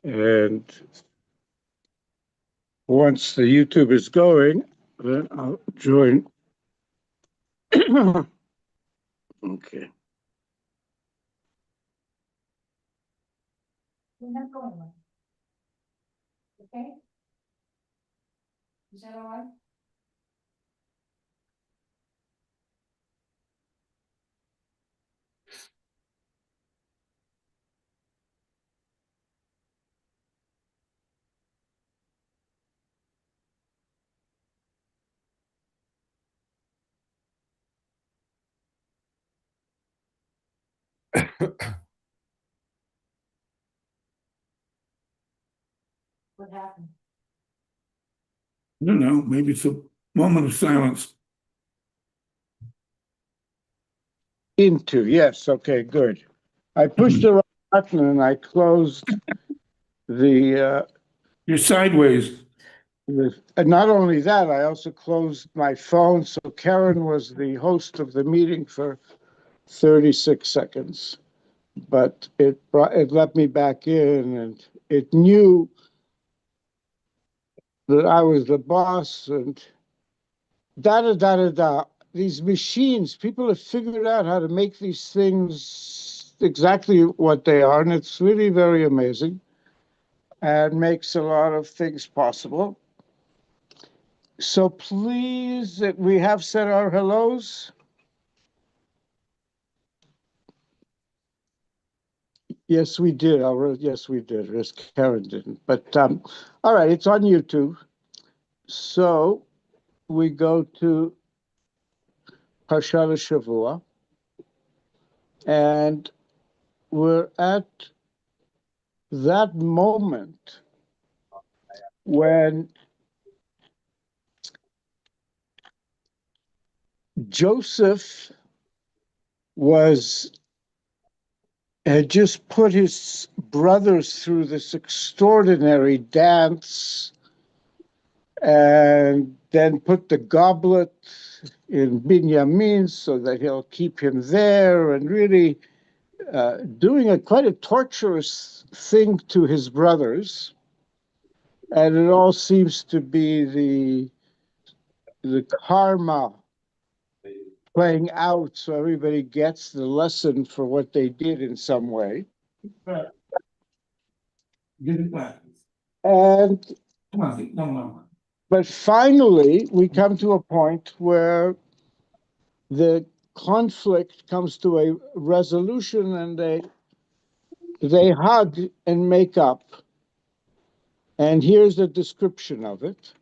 And once the YouTube is going, then I'll join. Okay. We're not going on. Okay? Is that all right? What happened? I don't know, maybe it's a moment of silence. Yes, okay, good. I pushed the right button and I closed the, You're sideways. and not only that, I also closed my phone, so Karen was the host of the meeting for 36 seconds. But it let me back in, and it knew that I was the boss, and da. These machines, people have figured out how to make these things exactly what they are, and it's really very amazing and makes a lot of things possible. So please, we have said our hellos. Yes, we did. Yes, we did. Yes, Karen didn't. But all right, it's on YouTube. So we go to Parshat Shavua, and we're at that moment when Joseph had just put his brothers through this extraordinary dance and then put the goblet in Binyamin so that he'll keep him there, and really doing quite a torturous thing to his brothers. And it all seems to be the karma playing out, so everybody gets the lesson for what they did in some way. And but finally, we come to a point where the conflict comes to a resolution, and they hug and make up. And here's a description of it.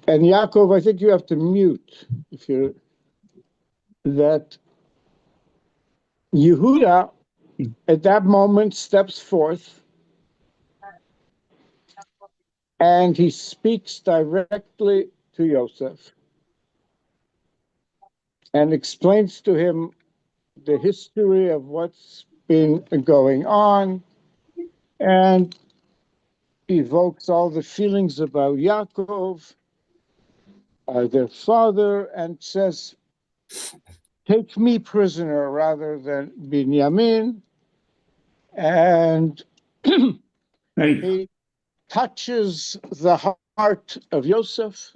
And Yaakov, I think you have to mute if you're that. Yehuda at that moment steps forth and he speaks directly to Yosef and explains to him the history of what's been going on, and evokes all the feelings about Yaakov, their father, and says, take me prisoner rather than Binyamin. And he touches the heart of Yosef,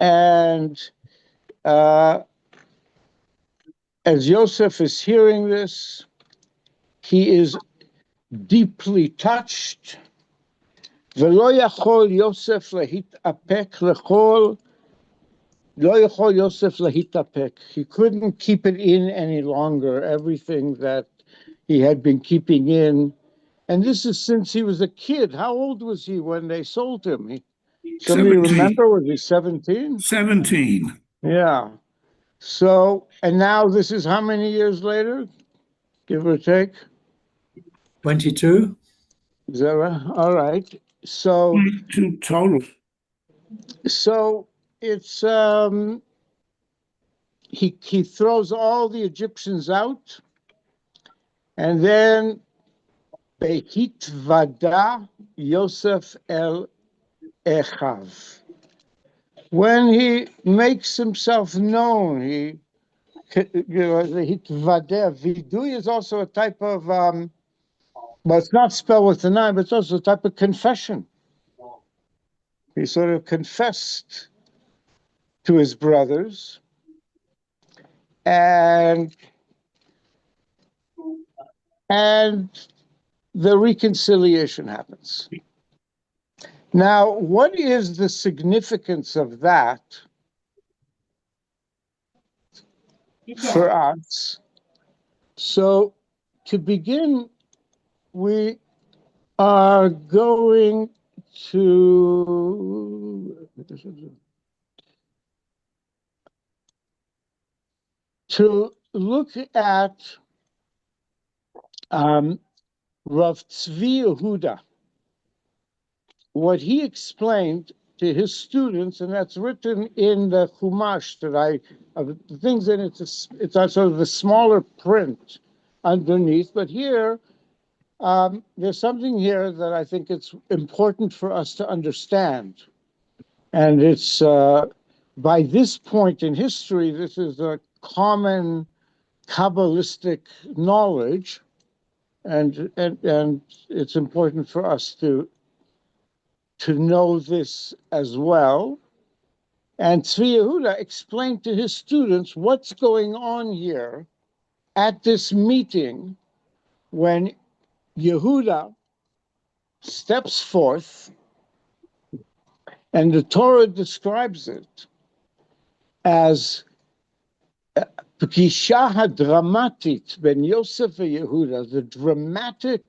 and as Yosef is hearing this, he is deeply touched. ולא יכול יוסף להתאפק לכל, לא יכול יוסef להתאפק. He couldn't keep it in any longer, everything that he had been keeping in. And this is since he was a kid. How old was he when they sold him? Somebody 17. remember? Was he 17? 17. Yeah. So, and now this is how many years later, give or take? 22. Is that right? All right. So 22 total. So it's he throws all the Egyptians out, and then Vada Yosef el Echav. When he makes himself known, the Hitvada, Vidui is also a type of Well, it's not spelled with the 9, but it's also a type of confession. He sort of confessed to his brothers, and the reconciliation happens. Now, what is the significance of that for us? So, to begin, we are going to look at Rav Tzvi Yehuda, what he explained to his students, and that's written in the Chumash that of the things in it. It's sort of the smaller print underneath, but here there's something here that I think it's important for us to understand, and it's by this point in history, this is a common Kabbalistic knowledge, and it's important for us to know this as well. And Tzvi Yehuda explained to his students what's going on here at this meeting when Yehuda steps forth, and the Torah describes it as P'kisha hadramatit ben Yosef Yehuda, the dramatic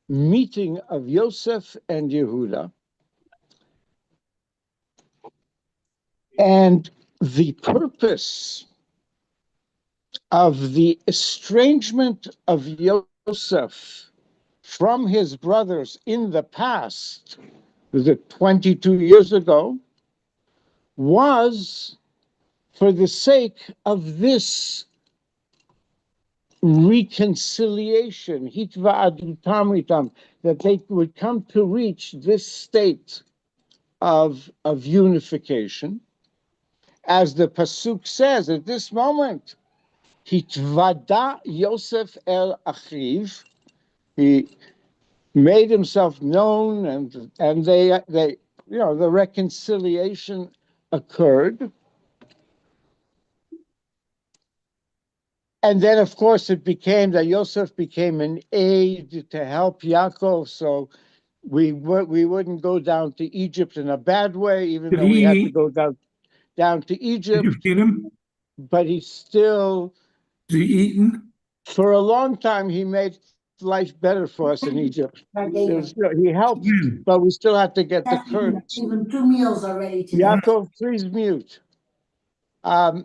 meeting of Yosef and Yehuda. And the purpose of the estrangement of Yosef from his brothers in the past, was it 22 years ago, was for the sake of this reconciliation, that they would come to reach this state of unification. As the Pasuk says, at this moment, Hitvada Yosef el Achiv, he made himself known, and they the reconciliation occurred. And then, of course, it became that Yosef became an aid to help Yaakov, so we wouldn't go down to Egypt in a bad way, even though we had to go down to Egypt. Did you feed him? But he still, Is he eaten? for a long time, he made life better for us in Egypt. He helped, but we still had to get the curtains. Even 2 meals already today. Yaakov, please mute. And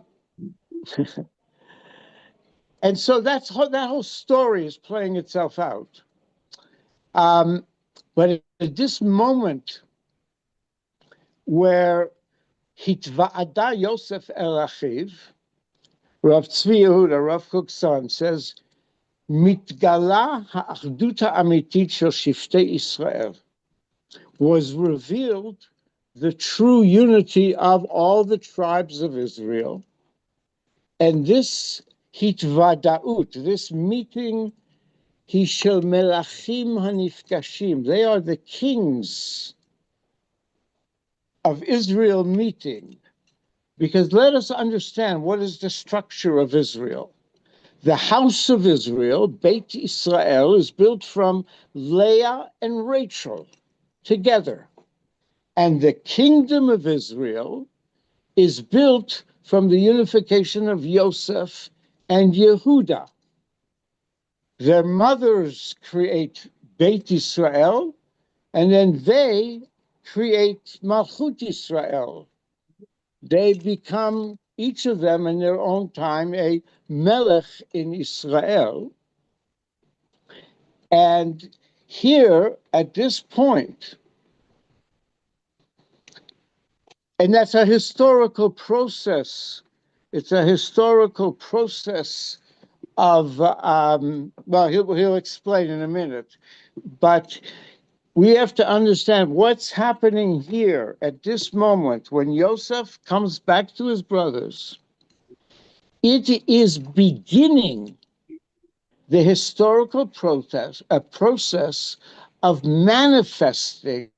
so that whole story is playing itself out. But at this moment where Hitva'ada Yosef el Achiv, Rav Tzvi Yehuda, Rav Kook's son, says, Mitgala ha'achdut ha'amitit shel shiftei Israel, was revealed the true unity of all the tribes of Israel. And this hitvadaut, this meeting, he shel melachim hanifkashim, they are the kings of Israel meeting. Because let us understand, what is the structure of Israel? The house of Israel, Beit Israel, is built from Leah and Rachel together. And the kingdom of Israel is built from the unification of Yosef and Yehuda. Their mothers create Beit Israel, and then they create Malchut Israel. They become, each of them in their own time, a melech in Israel. And here, at this point, and that's a historical process. It's a historical process of, well, he'll explain in a minute. But we have to understand what's happening here at this moment when Yosef comes back to his brothers. It is beginning the historical process of manifesting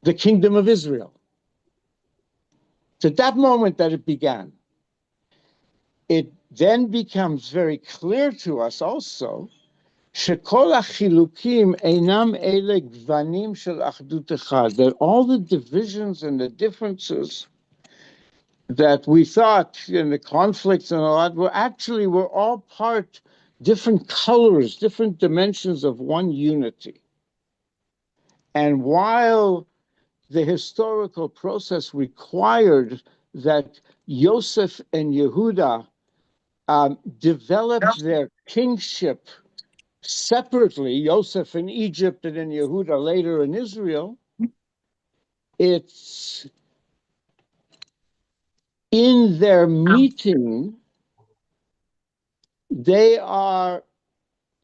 the kingdom of Israel. It's at that moment that it began. It then becomes very clear to us also שכל החילוקים אינם אלה גוונים של אחדות אחד, that all the divisions and the differences that we thought in the conflicts and all that were all part, different colors, different dimensions of one unity. And while the historical process required that Yosef and Yehuda developed their kingship separately, Yosef in Egypt and then Yehuda later in Israel, it's in their meeting, they are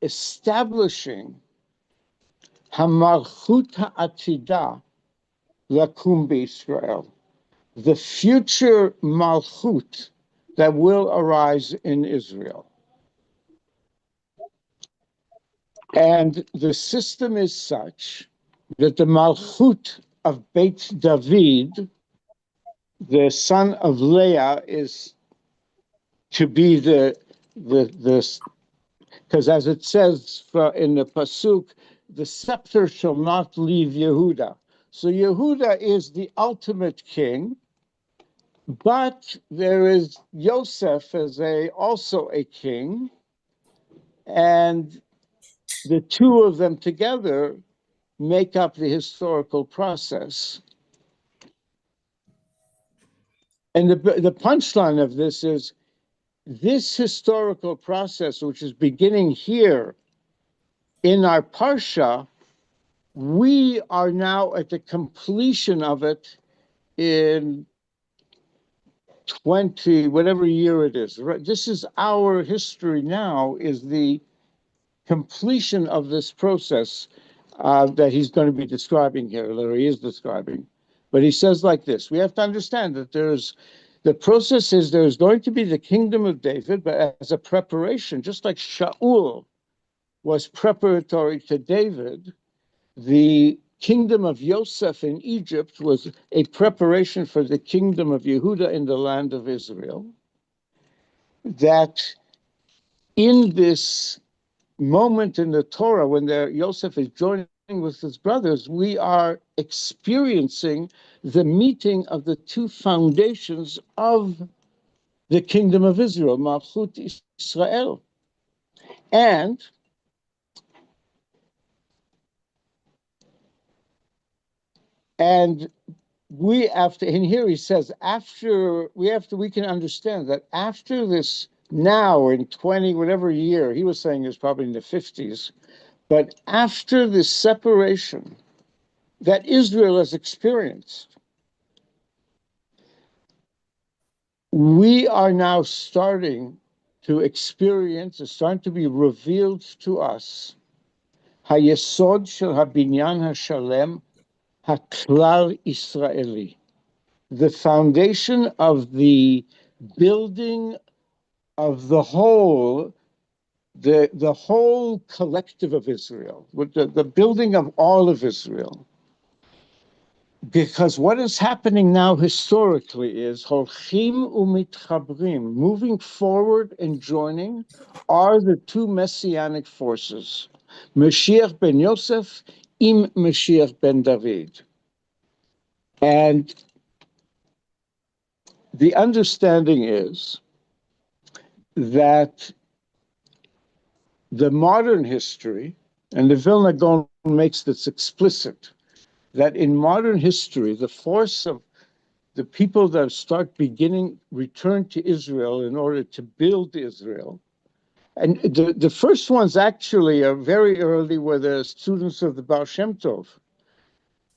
establishing Hamalchut Ha'atida Lakum B'Yisrael, the future Malchut that will arise in Israel. And the system is such that the Malchut of Beit David, the son of Leah, is to be the because as it says in the Pasuk, the scepter shall not leave Yehuda. So Yehuda is the ultimate king, but there is Yosef as also a king, and the two of them together make up the historical process. And the punchline of this is this historical process, which is beginning here in our Parsha, we are now at the completion of it in 20, whatever year it is. This is our history now, is the completion of this process that he's going to be describing here, or he is describing. But he says like this, we have to understand that the process is there's going to be the kingdom of David, but as a preparation, just like Shaul was preparatory to David, the kingdom of Yosef in Egypt was a preparation for the kingdom of Yehuda in the land of Israel. That in this moment in the Torah, when Yosef is joining with his brothers, we are experiencing the meeting of the two foundations of the kingdom of Israel, Malchut Israel. And we after, and here he says, we can understand that after this, now in 20, whatever year, he was saying is probably in the 50s, but after this separation that Israel has experienced, we are now starting to experience, it's starting to be revealed to us, Hayesod shel habinyan hashalem haklal Israeli, the foundation of the building of the whole collective of Israel, with the building of all of Israel. Because what is happening now historically is holchim umitchabrim, moving forward and joining, are the two messianic forces, Mashiach ben Yosef im Mashiach ben David. And the understanding is that the modern history, and the Vilna Gaon makes this explicit, that in modern history, the force of the people that return to Israel in order to build Israel, and the first ones actually are very early, were the students of the Baal Shem Tov,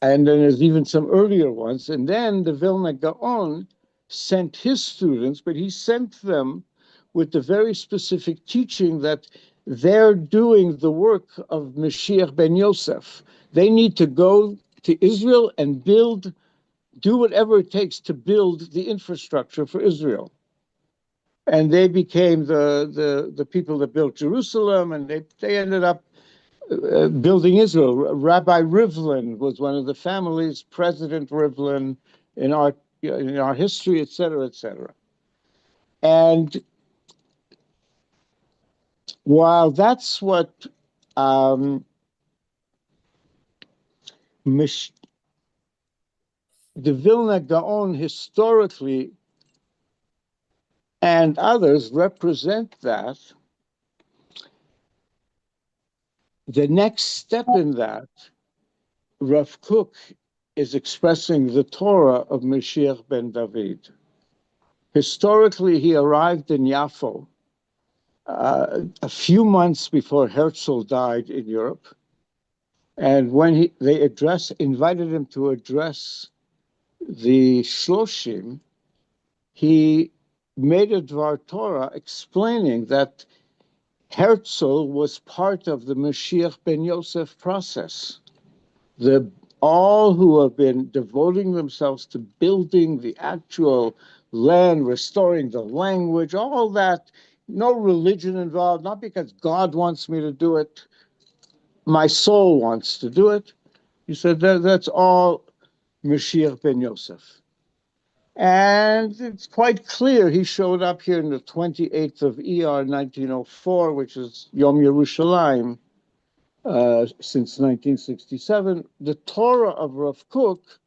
and then there's even some earlier ones, and then the Vilna Gaon sent his students, but he sent them with the very specific teaching that they're doing the work of Mashiach ben Yosef. They need to go to Israel and do whatever it takes to build the infrastructure for Israel. and they became the people that built Jerusalem, and they ended up building Israel. Rabbi Rivlin was one of the families, President Rivlin in our history, et cetera, et cetera. And while that's what the Vilna Gaon historically and others represent that, the next step in that, Rav Kook is expressing the Torah of Mashiach ben David. Historically, he arrived in Yafo a few months before Herzl died in Europe. And when they invited him to address the Shloshim, he made a Dvar Torah explaining that Herzl was part of the Mashiach ben Yosef process. All who have been devoting themselves to building the actual land, restoring the language, all that, no religion involved, not because God wants me to do it, my soul wants to do it. He said that's all Mashiach ben Yosef. And it's quite clear he showed up here on the 28th of Iyar, 1904, which is Yom Yerushalayim, since 1967. The Torah of Rav Kook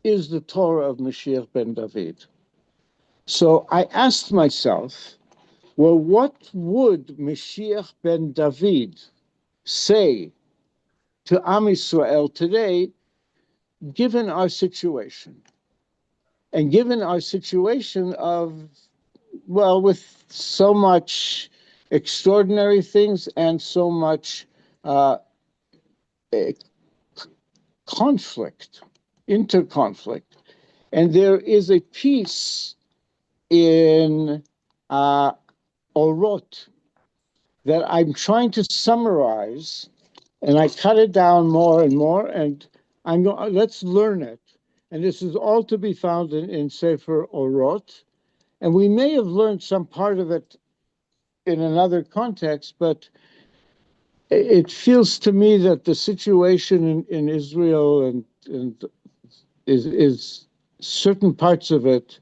is the Torah of Mashiach ben David. So I asked myself, well, what would Mashiach ben David say to Am Yisrael today, given our situation? And given our situation with so much extraordinary things and so much conflict, interconflict. And there is a piece in Orot that I'm trying to summarize, and I cut it down more and more, and let's learn it. And this is all to be found in Sefer Orot. And we may have learned some part of it in another context, but it feels to me that the situation in Israel and is certain parts of it,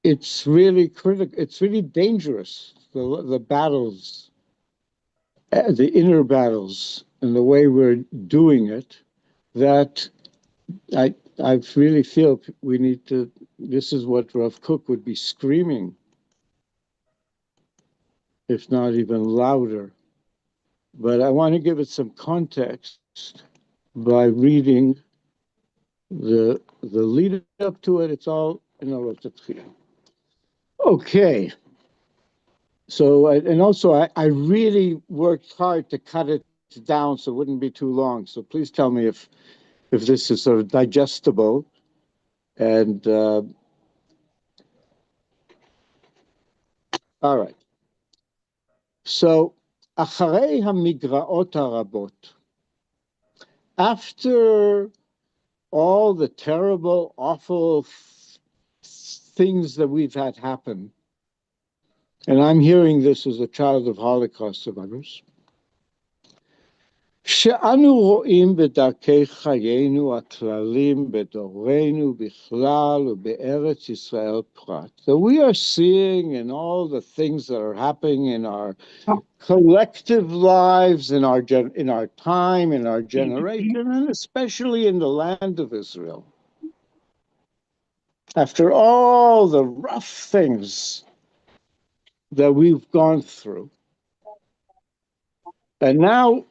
it's really critical. It's really dangerous. The battles, the inner battles, and the way we're doing it. That I really feel we need to. This is what Rav Kook would be screaming, if not even louder. But I want to give it some context by reading the lead up to it. It's all in Orot. Okay. So, and also I really worked hard to cut it down so it wouldn't be too long. So please tell me if this is sort of digestible. And all right. So, אחרי המגרעות הרבות, after all the terrible, awful things that we've had happen, and I'm hearing this as a child of Holocaust survivors, שאנו רואים בדרכי חיינו הכללים בדורנו בכלל ובארץ ישראל פרט. So we are seeing in all the things that are happening in our collective lives, in our time, in our generation, and especially in the land of Israel. After all the rough things that we've gone through, and now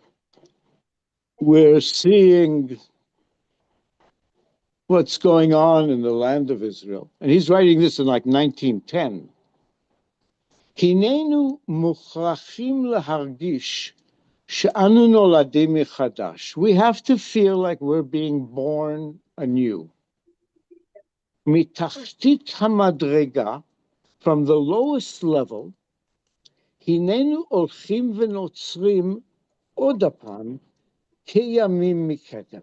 we're seeing what's going on in the land of Israel. And he's writing this in like 1910. הננו מוכרחים להרגיש שאנו נולדים מחדש. We have to feel like we're being born anew. מתחתית המדרגה, from the lowest level, הננו הולכים ונוצרים עוד הפעם כימים מקדם.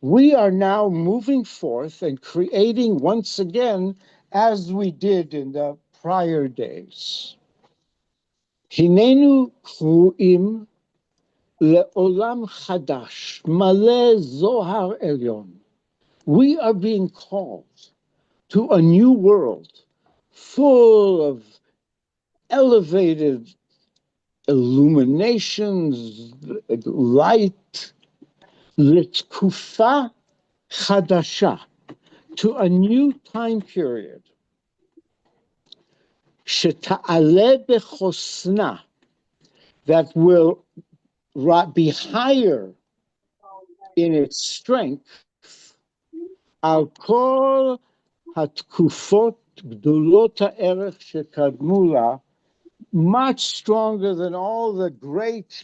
We are now moving forth and creating once again as we did in the prior days. Hinenu kruim le'olam chadash, maleh zohar elyon. We are being called to a new world full of elevated illuminations, light, לתקופה חדשה, to a new time period, שתעלה בחוסנה, that will be higher in its strength, על כל התקופות גדולות הערך שקדמו לה, much stronger than all the great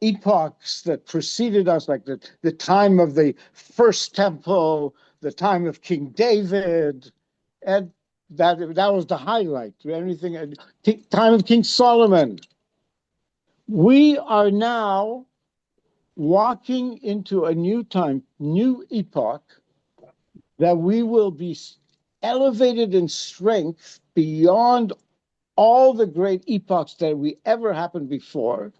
epochs that preceded us, like the time of the first temple, the time of King David, and that was the highlight. Anything, time of King Solomon. We are now walking into a new time, new epoch, that we will be elevated in strength beyond all the great epochs that we ever happened before.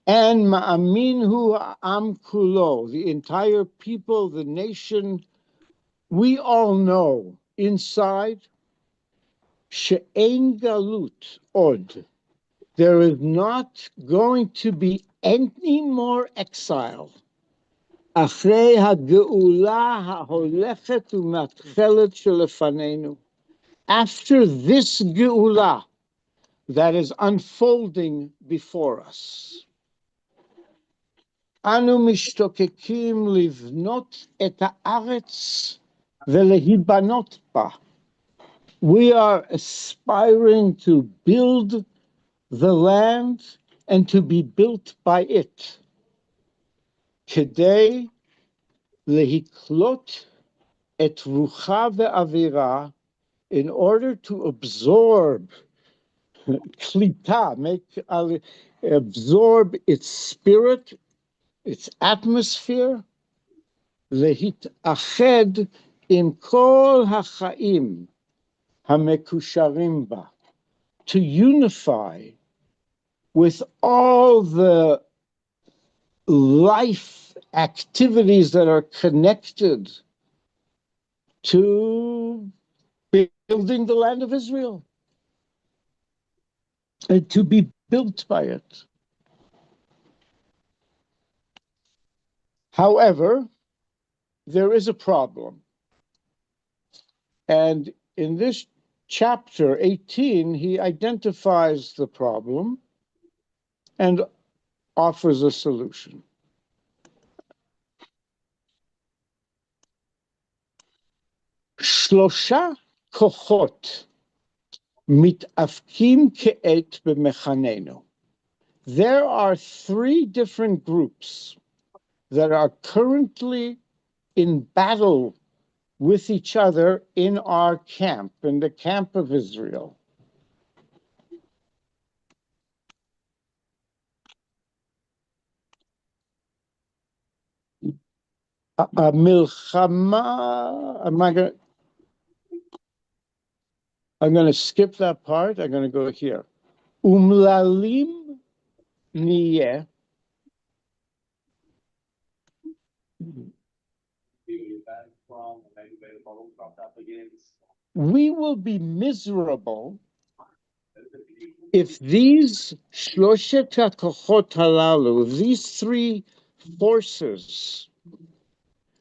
And ma'aminhu am kulo, the entire people, the nation, we all know inside, she'ein galut od, there is not going to be any more exile. Achrei ha'geula ha'holechet u'matchelet shelefanenu. After this geula that is unfolding before us. Anu mishtokekim livnot et haaretz velehibanot ba. We are aspiring to build the land and to be built by it. Kedei lehiklot et rucha ve'avira, in order to absorb, klita, absorb its spirit, its atmosphere, להתאחד עם כל החיים המקושרים בה, to unify with all the life activities that are connected to building the land of Israel, and to be built by it. However, there is a problem. And in this chapter 18, he identifies the problem and offers a solution. שלושה כוחות מתאבקים כעת במחננו. There are three different groups that are currently in battle with each other in our camp, in the camp of Israel. Milchama, I'm going to skip that part. I'm going to go here. Umlalim niyeh. We will be miserable if these shloshet hakochot halalu, these three forces,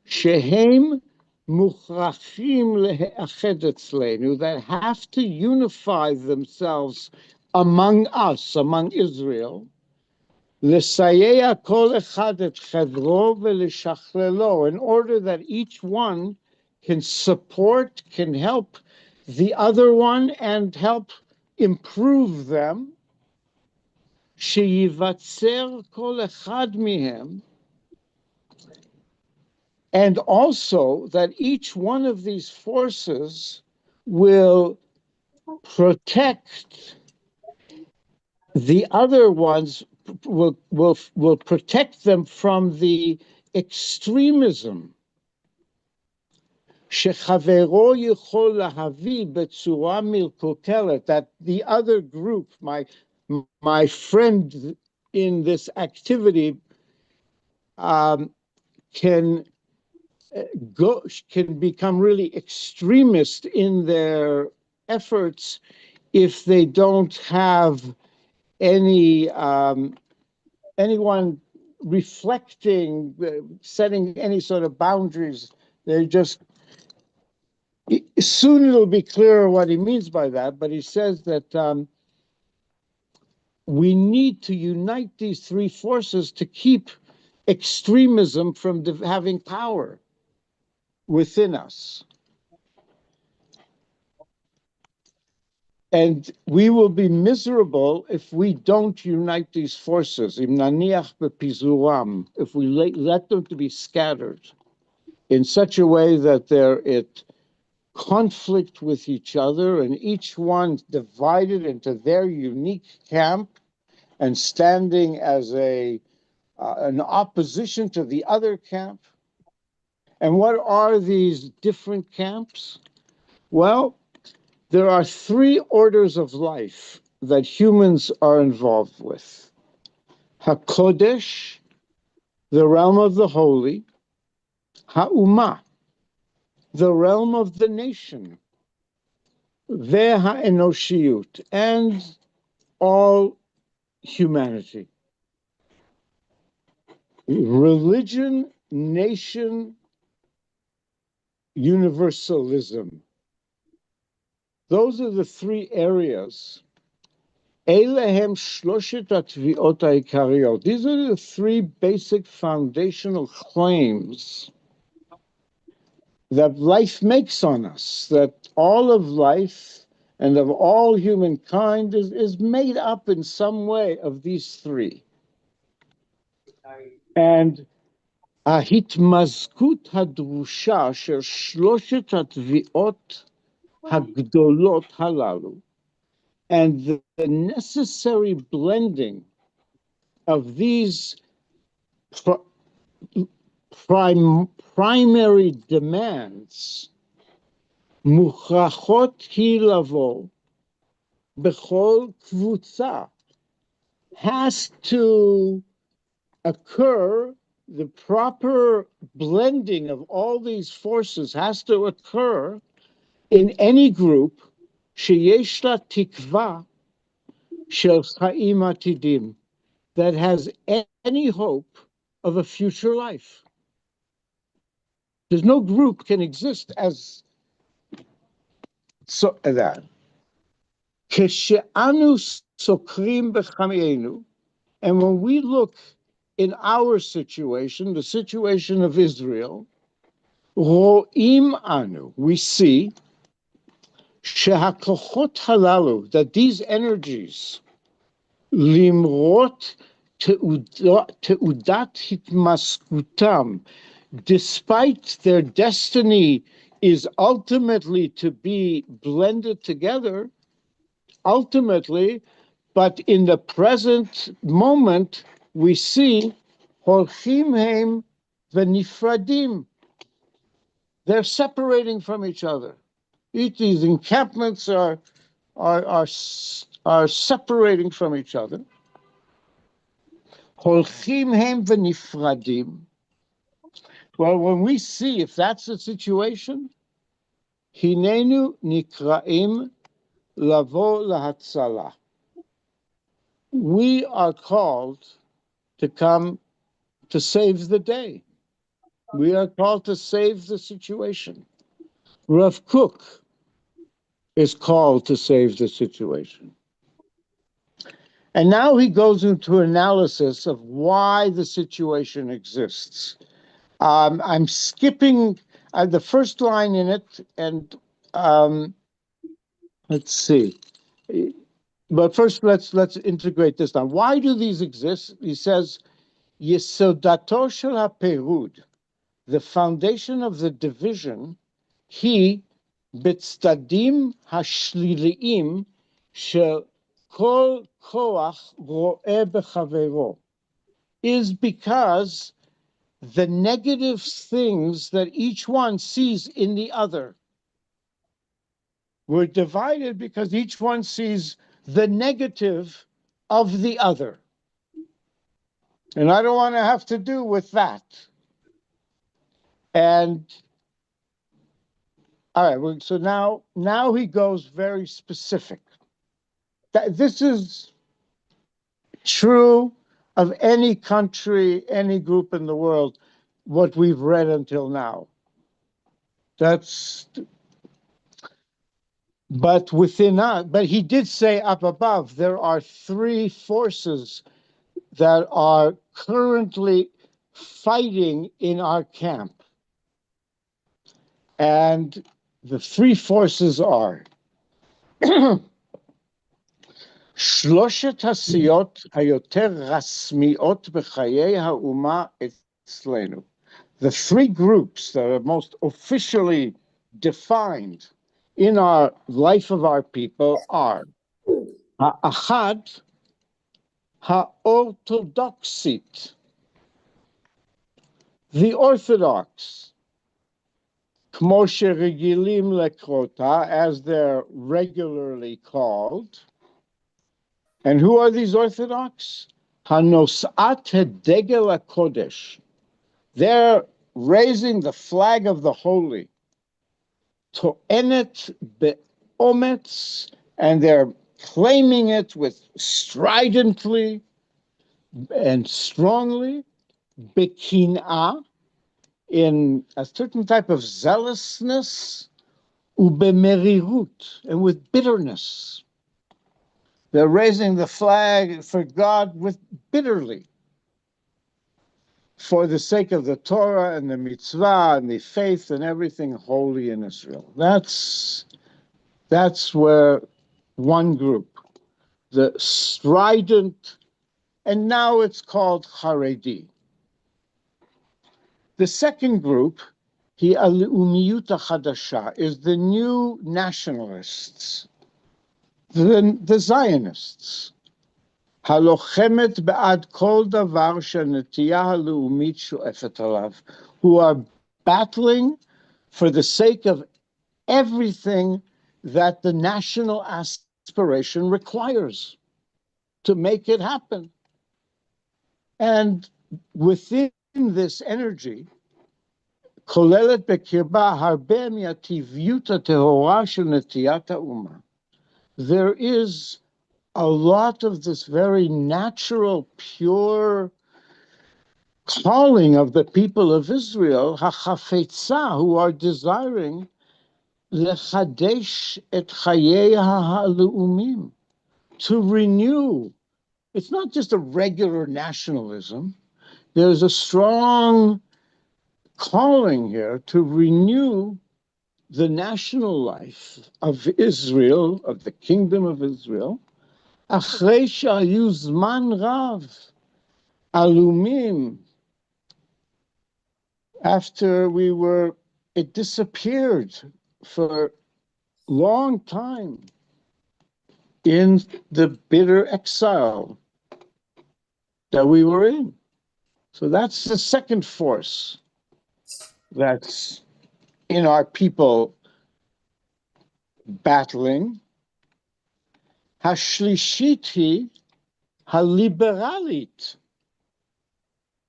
shehem mukhrachim leheached etzleinu, that have to unify themselves among us, among Israel, lesayea kol echad et chedro velishachlelo, in order that each one can support, can help the other one and help improve them. Sheyivatzer kol echad mihem, and also that each one of these forces will protect the other ones, will protect them from the extremism שחברו יכול להביא בצורה מקולקלת, that the other group, my friend in this activity, can become really extremist in their efforts if they don't have anyone reflecting, setting any sort of boundaries. They just, soon it'll be clear what he means by that, but he says that we need to unite these three forces to keep extremism from having power within us. And we will be miserable if we don't unite these forces, if we let them to be scattered in such a way that they're at conflict with each other and each one divided into their unique camp and standing as an opposition to the other camp. And what are these different camps? Well, there are three orders of life that humans are involved with. HaKodesh, the realm of the holy. Ha'umah, the realm of the nation. Ve'ha'enoshiyut, and all humanity. Religion, nation, universalism. Those are the three areas. Elehem shloshet hatviot ha'ikariot. These are the three basic foundational claims that life makes on us, that all of life and of all humankind is made up in some way of these three. And ההתמזגות הדרושה של שלושת התביעות הגדולות הללו, and the necessary blending of these primary demands, מוכרחות היא לבוא בכל קבוצה, has to occur. The proper blending of all these forces has to occur in any group שיש לה תקווה של חיים עתידים, that has any hope of a future life. There's no group can exist as so that. כשאנו סוקרים בחיינו, and when we look in our situation, the situation of Israel, רואים אנו, we see, שהכוחות הללו, that these energies, למרות תעודת התמסקותם, despite their destiny is ultimately to be blended together, ultimately, but in the present moment, we see הולכים הם ונפרדים. They're separating from each other. These encampments are separating from each other. הולכים הם ונפרדים. Well, when we see if that's the situation, הננו נקראים לבוא להצלה. We are called to come to save the day. We are called to save the situation. Rav Kook is called to save the situation. And now he goes into analysis of why the situation exists. I'm skipping the first line in it, and let's see. But first, let's integrate this now. Why do these exist? He says, Yesodato shel haperud, the foundation of the division, he b'tzdadim hashliliim shel kol koach ro'eh b'chavero, is because the negative things that each one sees in the other. We're divided because each one sees the negative of the other. And I don't want to have to do with that. And all right, so now he goes very specific. This is true of any country, any group in the world, what we've read until now. But within us, but he did say up above, there are three forces that are currently fighting in our camp. And the three forces are שלושת הסיעות היותר רשמיות בחיי האומה אצלנו. The three groups that are most officially defined in our life of our people are האחד, האורתודוקסית, the Orthodox, כמו שרגילים לקרותה, as they're regularly called. And who are these Orthodox? הנושאת הדגל הקודש. They're raising the flag of the holy. טוענת באומץ, and they're claiming it with stridently and strongly, בקנאה, in a certain type of zealousness, ובמרירות, and with bitterness. They're raising the flag for God with bitterly, for the sake of the Torah and the mitzvah and the faith and everything holy in Israel. That's where one group, the strident, and now it's called Haredi. The second group, הלאומיות החדשה, is the new nationalists, the Zionists. הלוחמת בעד כל דבר שהנטייה הלאומית שואפת עליו, who are battling for the sake of everything that the national aspiration requires to make it happen. And within this energy, כוללת בקרבה הרבה מהטבעיות הטהורה של נטיית האומה. There is a lot of this very natural, pure calling of the people of Israel, החפצה, who are desiring לחדש את חייה הלאומיים, to renew. It's not just a regular nationalism. There's a strong calling here to renew the national life of Israel, of the kingdom of Israel, אחרי שהיו זמן רב עלומים, after it disappeared for a long time in the bitter exile that we were in. So that's the second force that's in our people battling. השלישית היא הליברלית.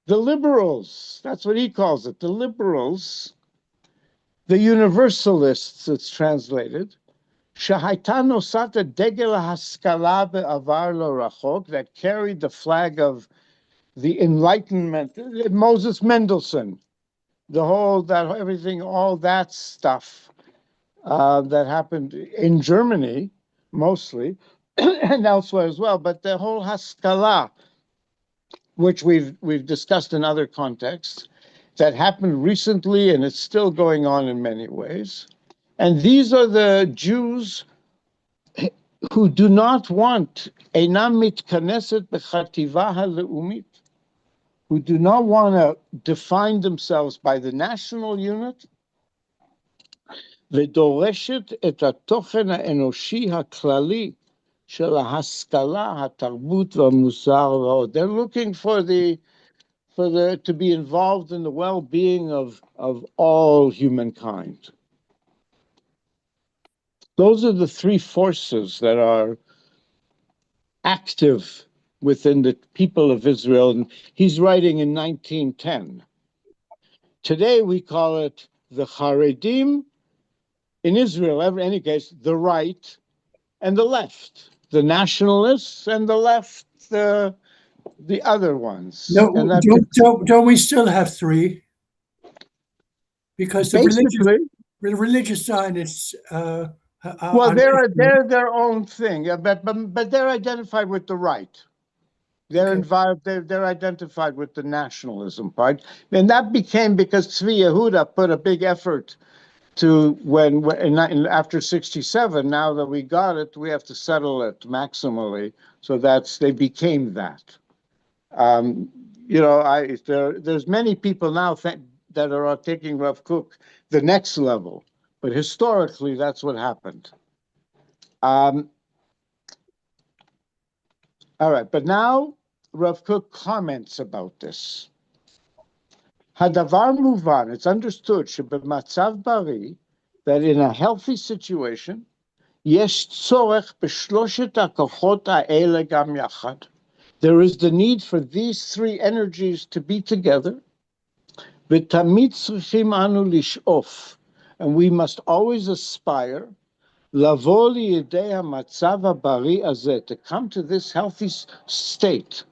The liberals, that's what he calls it, the liberals, the universalists, it's translated, שהייתה נושאת דגל ההשכלה בעבר לא רחוק, that carried the flag of the Enlightenment, Moses Mendelssohn, everything, all that stuff that happened in Germany, mostly, and elsewhere as well, but the whole Haskalah, which we've discussed in other contexts, that happened recently and it's still going on in many ways. And these are the Jews who do not want, אינם מתכנסת בחטיבה הלאומית, who do not want to define themselves by the national unit, ודורשת את התוכן האנושי הכללי של ההשכלה, התרבות והמוסר ועוד. They're looking for the to be involved in the well-being of all humankind. Those are the three forces that are active within the people of Israel. And he's writing in 1910. Today we call it the Haredim. In Israel, in any case, the right and the left, the nationalists and the left, the other ones. No, And that don't we still have three? Because the religious Zionists well, they're their own thing, yeah, but they're identified with the right. They're they're identified with the nationalism part, and that became because Tzvi Yehuda put a big effort to after 67. Now that we got it, we have to settle it maximally. So they became that. There's many people now that are taking Rav Kook the next level, but historically that's what happened. All right, but now Rav Kook comments about this. Hadavar muvan, it's understood שבמצב בריא, that in a healthy situation, יש צורך בשלושת הכוחות האלה גם יחד. There is the need for these three energies to be together. ותמיד צריכים אנו לשאוף, and we must always aspire, לבוא לידי המצב הבריא הזה, to come to this healthy state.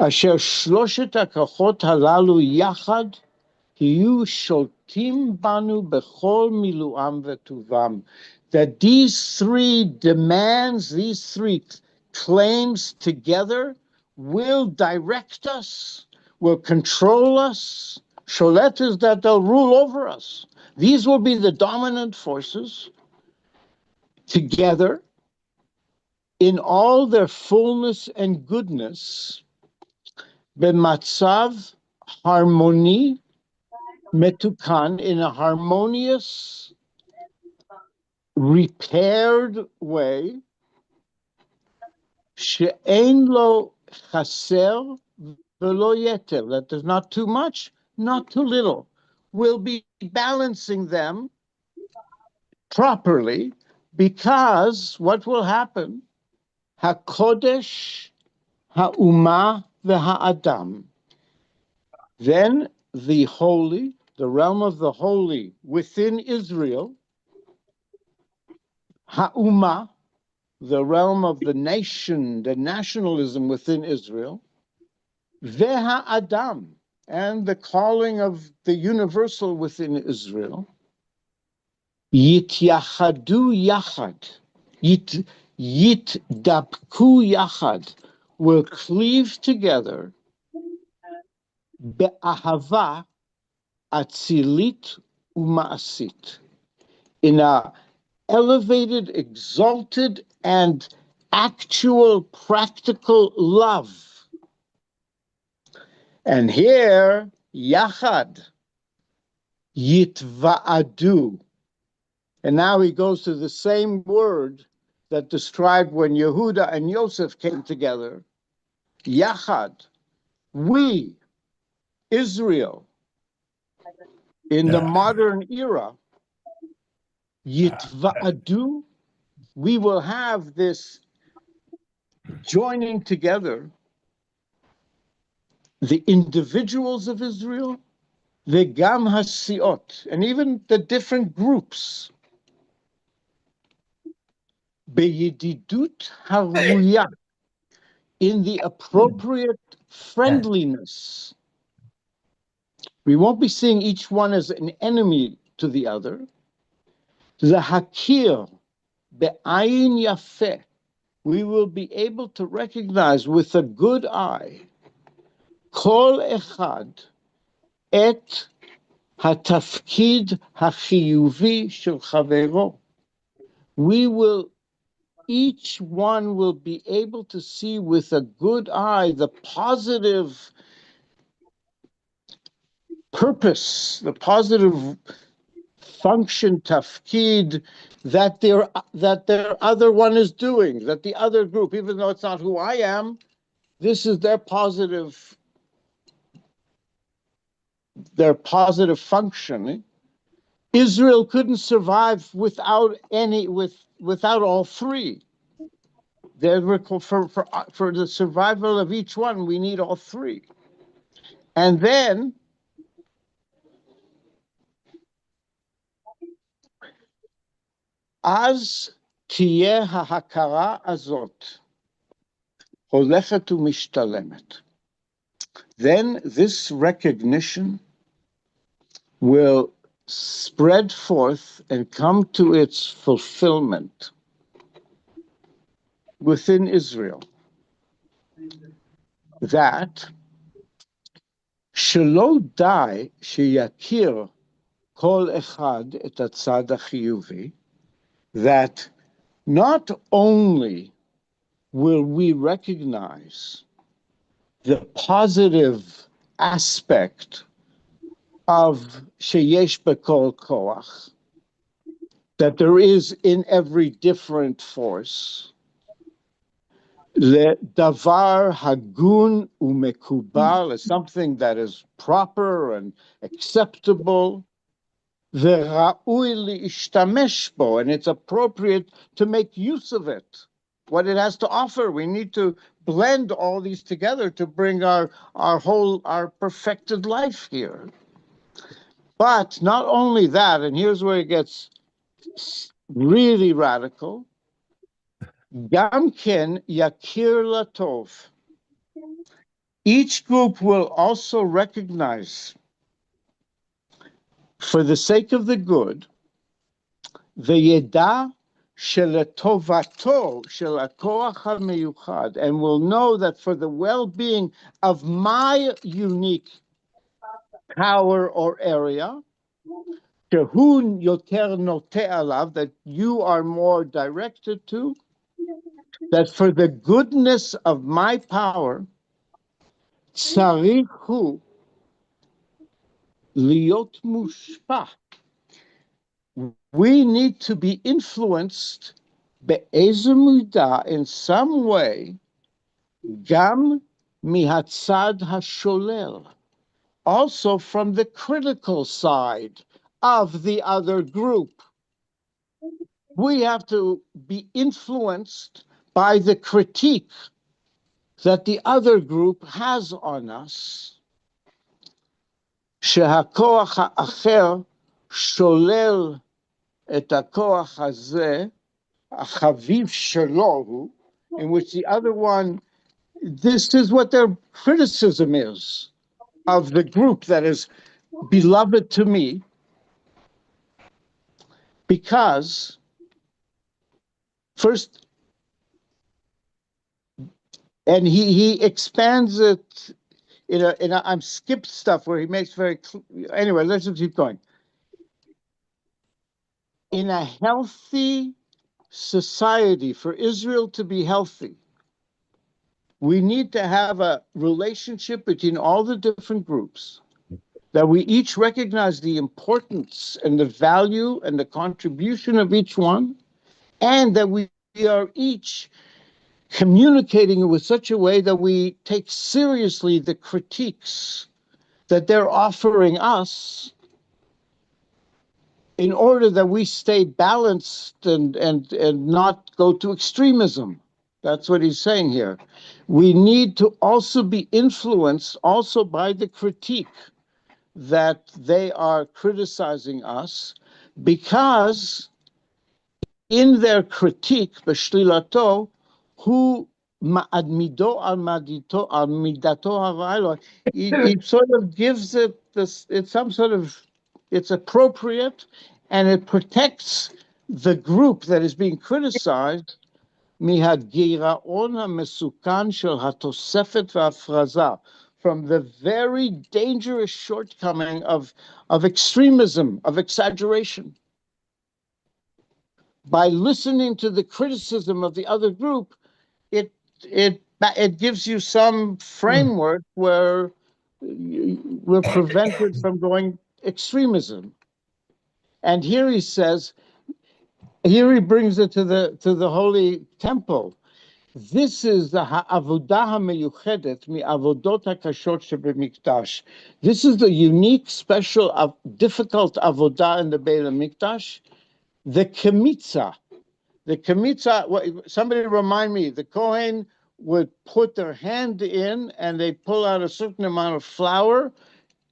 אשר שלושת הכוחות הללו יחד יהיו שולטים בנו בכל מילואם וטובם. That these three demands, these three claims together will direct us, will control us. Sholet is that they'll rule over us. These will be the dominant forces together in all their fullness and goodness. B'matzav harmony metukan, in a harmonious, repaired way, she'ein lo chaser v'lo yeter, that there's not too much, not too little. We'll be balancing them properly, because what will happen? HaKodesh, HaUmah, v'HaAdam. Then the holy, the realm of the holy within Israel, Ha'umah, the realm of the nation, the nationalism within Israel, Ve'ha'adam, and the calling of the universal within Israel, Yityachadu yachad, Yitdapku yachad, will cleave together, Be'ahava atzilit uma'asit, in a elevated, exalted, and actual practical love. And here, yachad, yitva'adu. And now he goes to the same word that described when Yehuda and Yosef came together. Yachad, we, Israel, in the modern era, Yitva'adu, we will have this joining together the individuals of Israel, the Gam HaSiot, and even the different groups. Beyididut Haruya, in the appropriate friendliness. We won't be seeing each one as an enemy to the other. The Hakir, Be'ayin Yafeh, we will be able to recognize with a good eye, Kol Echad, Et HaTafkid HaChiyuvi Shel Chavero. Each one will be able to see with a good eye the positive purpose, the positive function, tafkid, that their other one is doing, that the other group, even though it's not who I am, this is their positive their positive functioning, Israel couldn't survive without all three. For the survival of each one, we need all three. And then אז תהיה ההכרה הזאת הולכת ומשתלמת. Then this recognition will spread forth and come to its fulfillment within Israel. That שלא די שיכיר כל אחד את הצד החיובי, that not only will we recognize the positive aspect of sheyesh b'kol koach, that there is in every different force, davar hagun umekubal is something that is proper and acceptable, v'ra'ui li'ishtamesh bo, and it's appropriate to make use of it, what it has to offer. We need to blend all these together to bring our perfected life here. But not only that, and here's where it gets really radical, Gam ken yakir latov. Each group will also recognize, for the sake of the good, v'yeda sheletovato shel hakoach hameyuchad, and will know that for the well-being of my unique power or area, shehu yoter noteh alav, that you are more directed to, that for the goodness of my power, tzarich hu liot mushpah. We need to be influenced be'ezu muda, in some way, gam mihatzad hasholel, also from the critical side of the other group. We have to be influenced by the critique that the other group has on us. שהכוח האחר שולל את הכוח הזה, החביב שלו הוא, in which the other one, this is what their criticism is of the group that is beloved to me, because first, and he expands it I'm skipped stuff where he makes very clear. Anyway, let's just keep going. In a healthy society, for Israel to be healthy, we need to have a relationship between all the different groups, that we each recognize the importance and the value and the contribution of each one, and that we are each communicating with such a way that we take seriously the critiques that they're offering us, in order that we stay balanced and not go to extremism. That's what he's saying here. We need to also be influenced also by the critique that they are criticizing us, because in their critique, b'shlilato, who ma'admido al midato hara'ilo, it sort of gives it this, it's some sort of, it's appropriate, and it protects the group that is being criticized מהגירעון המסוכן של התוספת וההפרזה, from the very dangerous shortcoming of extremism, of exaggeration. By listening to the criticism of the other group, it gives you some framework where we're prevented from going extremism. And here he says, here he brings it to the holy temple. This is the ha'avodah ha'meyuchedet mi'avodot ha'kashot shebemikdash. This is the unique, special, difficult avodah in the Beit HaMikdash, the kemitza. The kemitza, somebody remind me, the Kohen would put their hand in and they pull out a certain amount of flour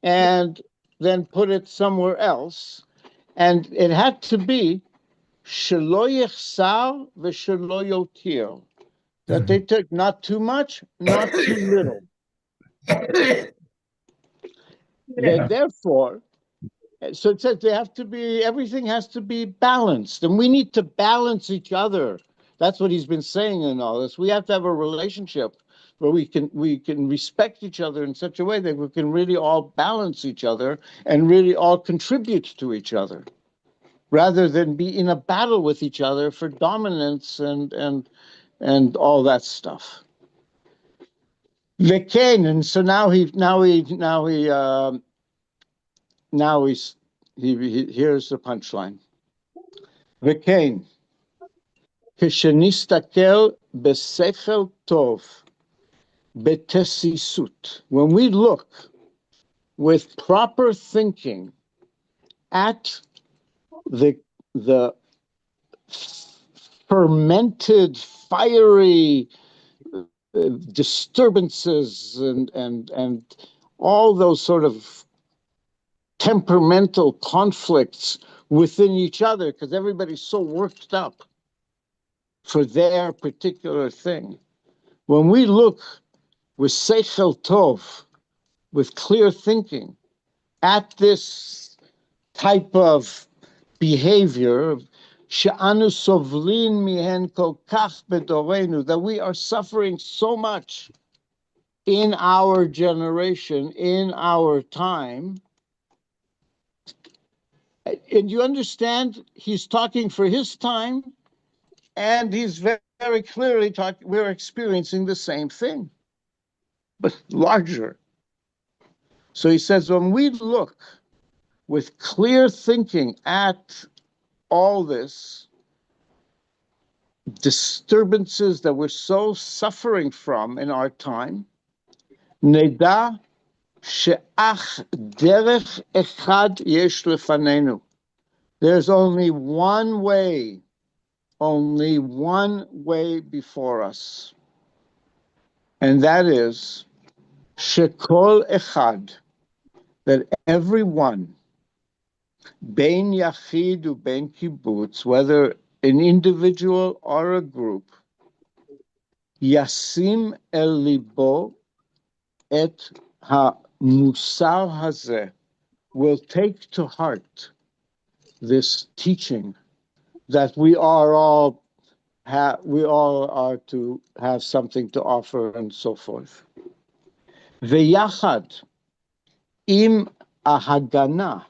and then put it somewhere else. And it had to be shelo yechsar v'shelo yotir. That they took not too much, not too little. Therefore, so it says they have to be, everything has to be balanced, and we need to balance each other. That's what he's been saying in all this. We have to have a relationship where we can respect each other in such a way that we can really all balance each other and really all contribute to each other, rather than be in a battle with each other for dominance and all that stuff. V'kein, and so now here's the punchline. V'kein, כשניסתכל בשכל טוב, בתסיסות, when we look with proper thinking at the fermented, fiery disturbances and all those sort of temperamental conflicts within each other, because everybody's so worked up for their particular thing. When we look with seichel tov, with clear thinking, at this type of behavior, she'anu sovlin mihen kol kach bedorenu, that we are suffering so much in our generation, in our time. And you understand, he's talking for his time, and he's very, very clearly talking, we're experiencing the same thing, but larger. So he says, when we look with clear thinking at all this disturbances that we're so suffering from in our time, neda she'ach derech echad yesh lefanenu. There's only one way before us, and that is shekol echad, that everyone, bein yachid u bein kibbutz, whether an individual or a group, yasim el libo et ha-musar hazeh, will take to heart this teaching that we all are to have something to offer and so forth. V'yachad im ahagana,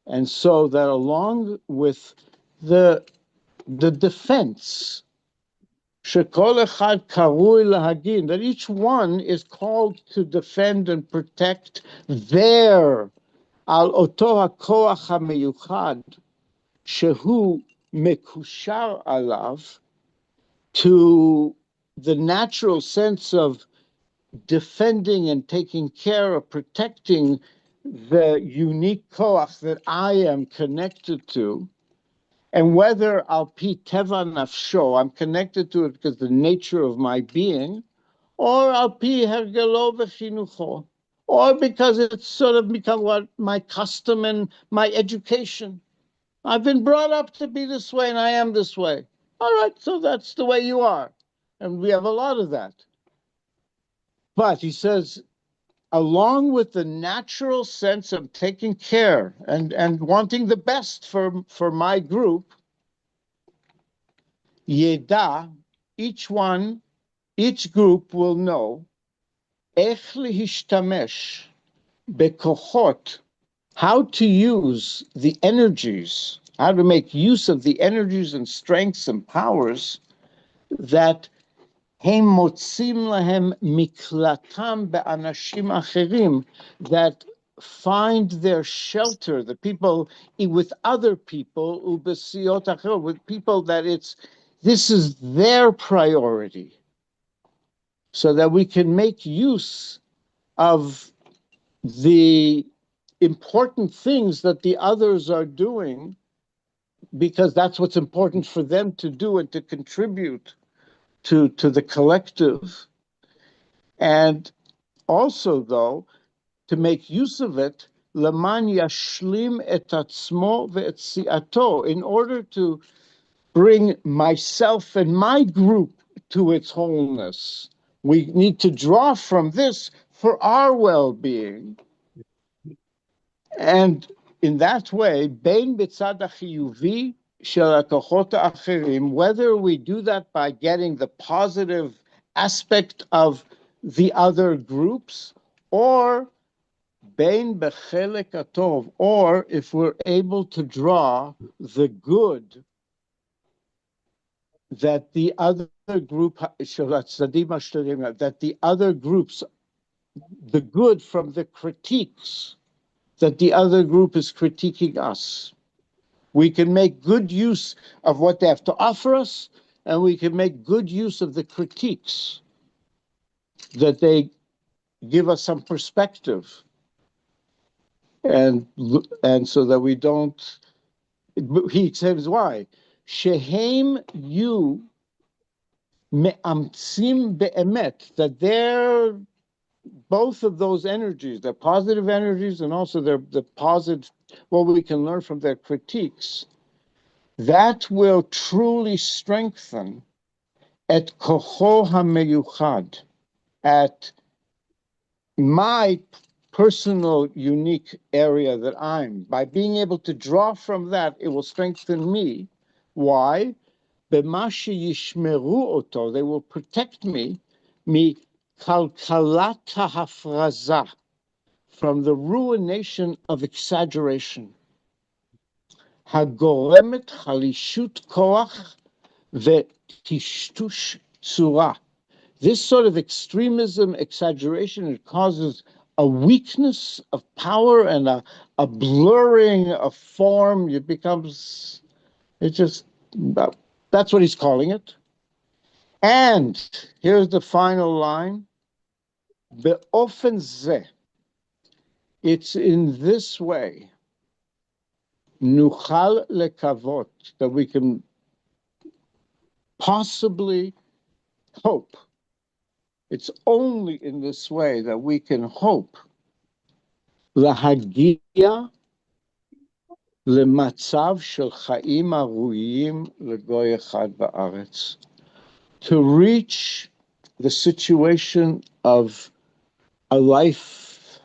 and so that along with the defense, shekol echad karui lahagin, that each one is called to defend and protect their al oto hakoach hameyuchad shehu mekushar alav, to the natural sense of defending and taking care of protecting the unique koach that I am connected to, and whether al pi teva nafsho, I'm connected to it because the nature of my being, or al pi hergelo v'chinucho, or because it's sort of become what my custom and my education. I've been brought up to be this way, and I am this way. All right, so that's the way you are. And we have a lot of that. But he says, along with the natural sense of taking care and wanting the best for my group, yeda, each group will know, ech lihishtamesh bekochot, how to use the energies, how to make use of the energies and strengths and powers that הם מוצאים להם מקלטם באנשים אחרים, that find their shelter, the people with other people, ובסיעות אחרות, with people that this is their priority. so that we can make use of the important things that the others are doing, because that's what's important for them to do and to contribute to the collective. And also, though, to make use of it, leman yashlim et atzmo ve'et si'ato, in order to bring myself and my group to its wholeness. We need to draw from this for our well-being. And in that way, bein b'tzad hachiyuvi shel hakochot ha'acherim, whether we do that by getting the positive aspect of the other groups, or bein b'chelek hatov, or if we're able to draw the good that the other group, that the other groups, the good from the critiques that the other group is critiquing us. We can make good use of what they have to offer us, and we can make good use of the critiques that they give us some perspective. And so that we don't, he says why? Shehem you me'amtsim be'emet, that they're both of those energies, the positive energies and also the positive, what we can learn from their critiques, that will truly strengthen et kocho hameyuchad, at my personal unique area that I'm. By being able to draw from that, it will strengthen me. Why? B'ma sheyishmeru oto, they will protect me, kalkalat hafraza, from the ruination of exaggeration. Hagoremet halishut koach ve'tishtush tzura. This sort of extremism, exaggeration, it causes a weakness of power and a blurring of form. It becomes, that's what he's calling it. And here's the final line. Be'ofen zeh, it's in this way, nuchal lekavot, that we can possibly hope. It's only in this way that we can hope lahagia lematzav shel chaim aruyim legoy echad ba'aretz, to reach the situation of a life,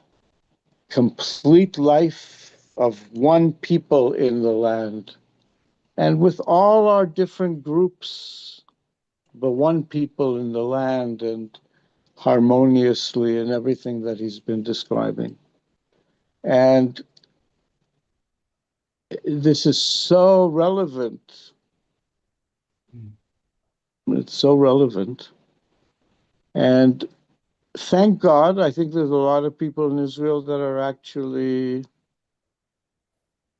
complete life of one people in the land, and with all our different groups, but one people in the land, and harmoniously in everything that he's been describing. And this is so relevant. It's so relevant. And thank God, I think there's a lot of people in Israel that are actually,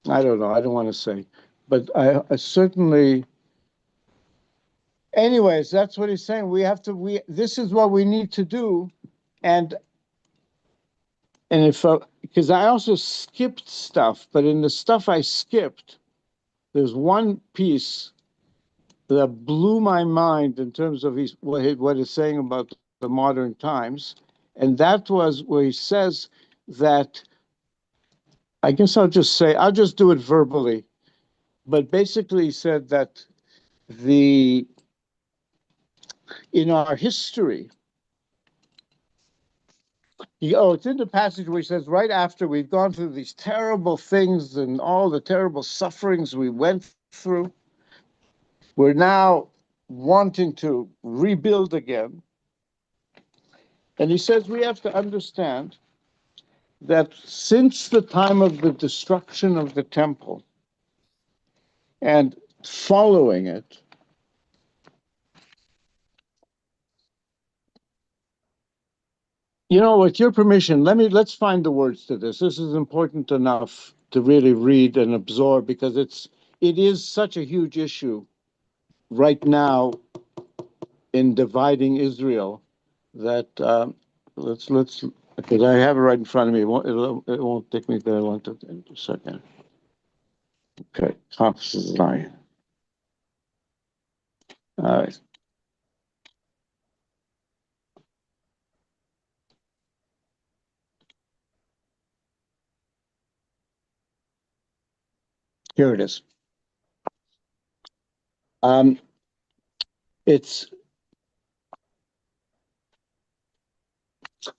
I don't know, I don't want to say, but I certainly, anyways, that's what he's saying. This is what we need to do. And if, because I also skipped stuff, but in the stuff I skipped, there's one piece that blew my mind in terms of what he's saying about the modern times. And that was where he says that, I guess I'll just do it verbally. But basically he said that in our history, it's in the passage where he says, right after we've gone through these terrible things and all the terrible sufferings we went through, we're now wanting to rebuild again. And he says we have to understand that since the time of the destruction of the temple and following it, with your permission, let's find the words to this. This is important enough to really read and absorb, because it is such a huge issue right now in dividing Israel, that let's because I have it right in front of me. It won't take me very long to in a second. Okay, conference line. All right. Here it is. It's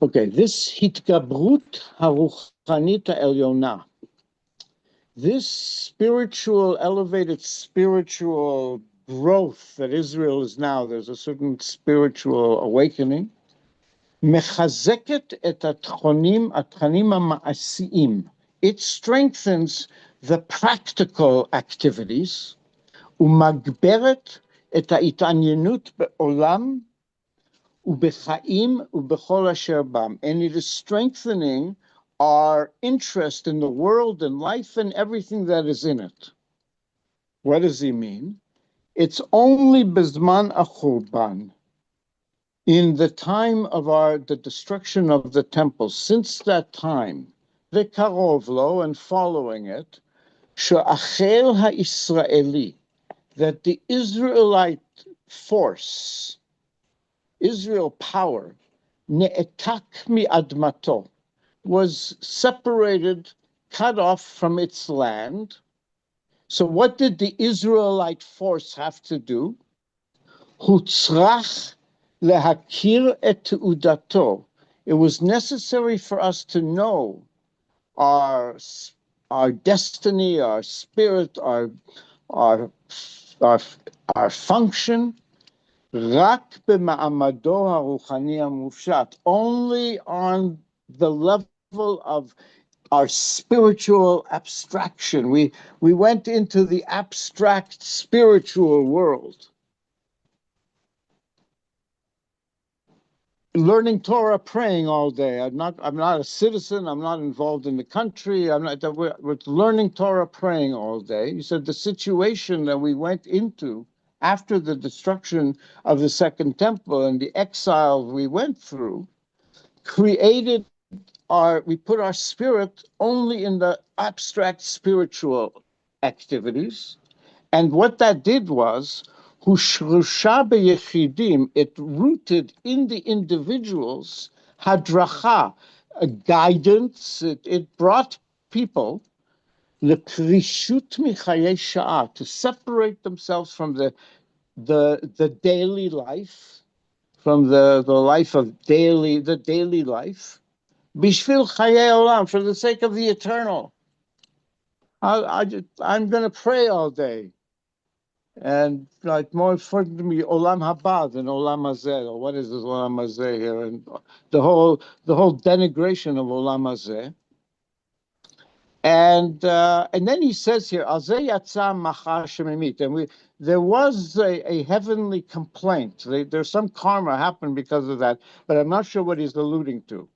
okay. This hitgabrut haruchanit ha'elyona. This spiritual, elevated spiritual growth that Israel is now, there's a certain spiritual awakening. Mechazeket et atchanim ha'ma'asiyim. It strengthens the practical activities. Umagberet et ha'it'anyenut be'olam ubechaim ubechol asher bam. And it is strengthening our interest in the world and life and everything that is in it. What does he mean? It's only Bizman Achurban, in the time of the destruction of the temple. Since that time, the Karovlo and following it, She'achel ha'Israeli, that the Israelite force, Israel power, ne'etak mi'admato, was separated, cut off from its land. So what did the Israelite force have to do? Hutzrach lehakir et udato. It was necessary for us to know our destiny, our spirit, our function. Rak b'ma'amado haruchani hamufshat. Only on the level of our spiritual abstraction. We went into the abstract spiritual world. Learning Torah, praying all day. I'm not a citizen. I'm not involved in the country. We're learning Torah, praying all day. He said the situation that we went into after the destruction of the Second Temple and the exile we went through created we put our spirit only in the abstract spiritual activities. And what that did was, it rooted in the individuals, hadracha, a guidance. It brought people to separate themselves from the daily life, from the life of the daily life. Bishvil Chayei Olam, for the sake of the eternal. I'm going to pray all day. And like more important to me, Olam Haba than Olam Hazeh. Or what is this Olam Hazeh here? And the whole denigration of Olam Hazeh. And then he says here, Azeh Yatsa Machar Shemimit. And there was a heavenly complaint. There's some karma happened because of that, but I'm not sure what he's alluding to.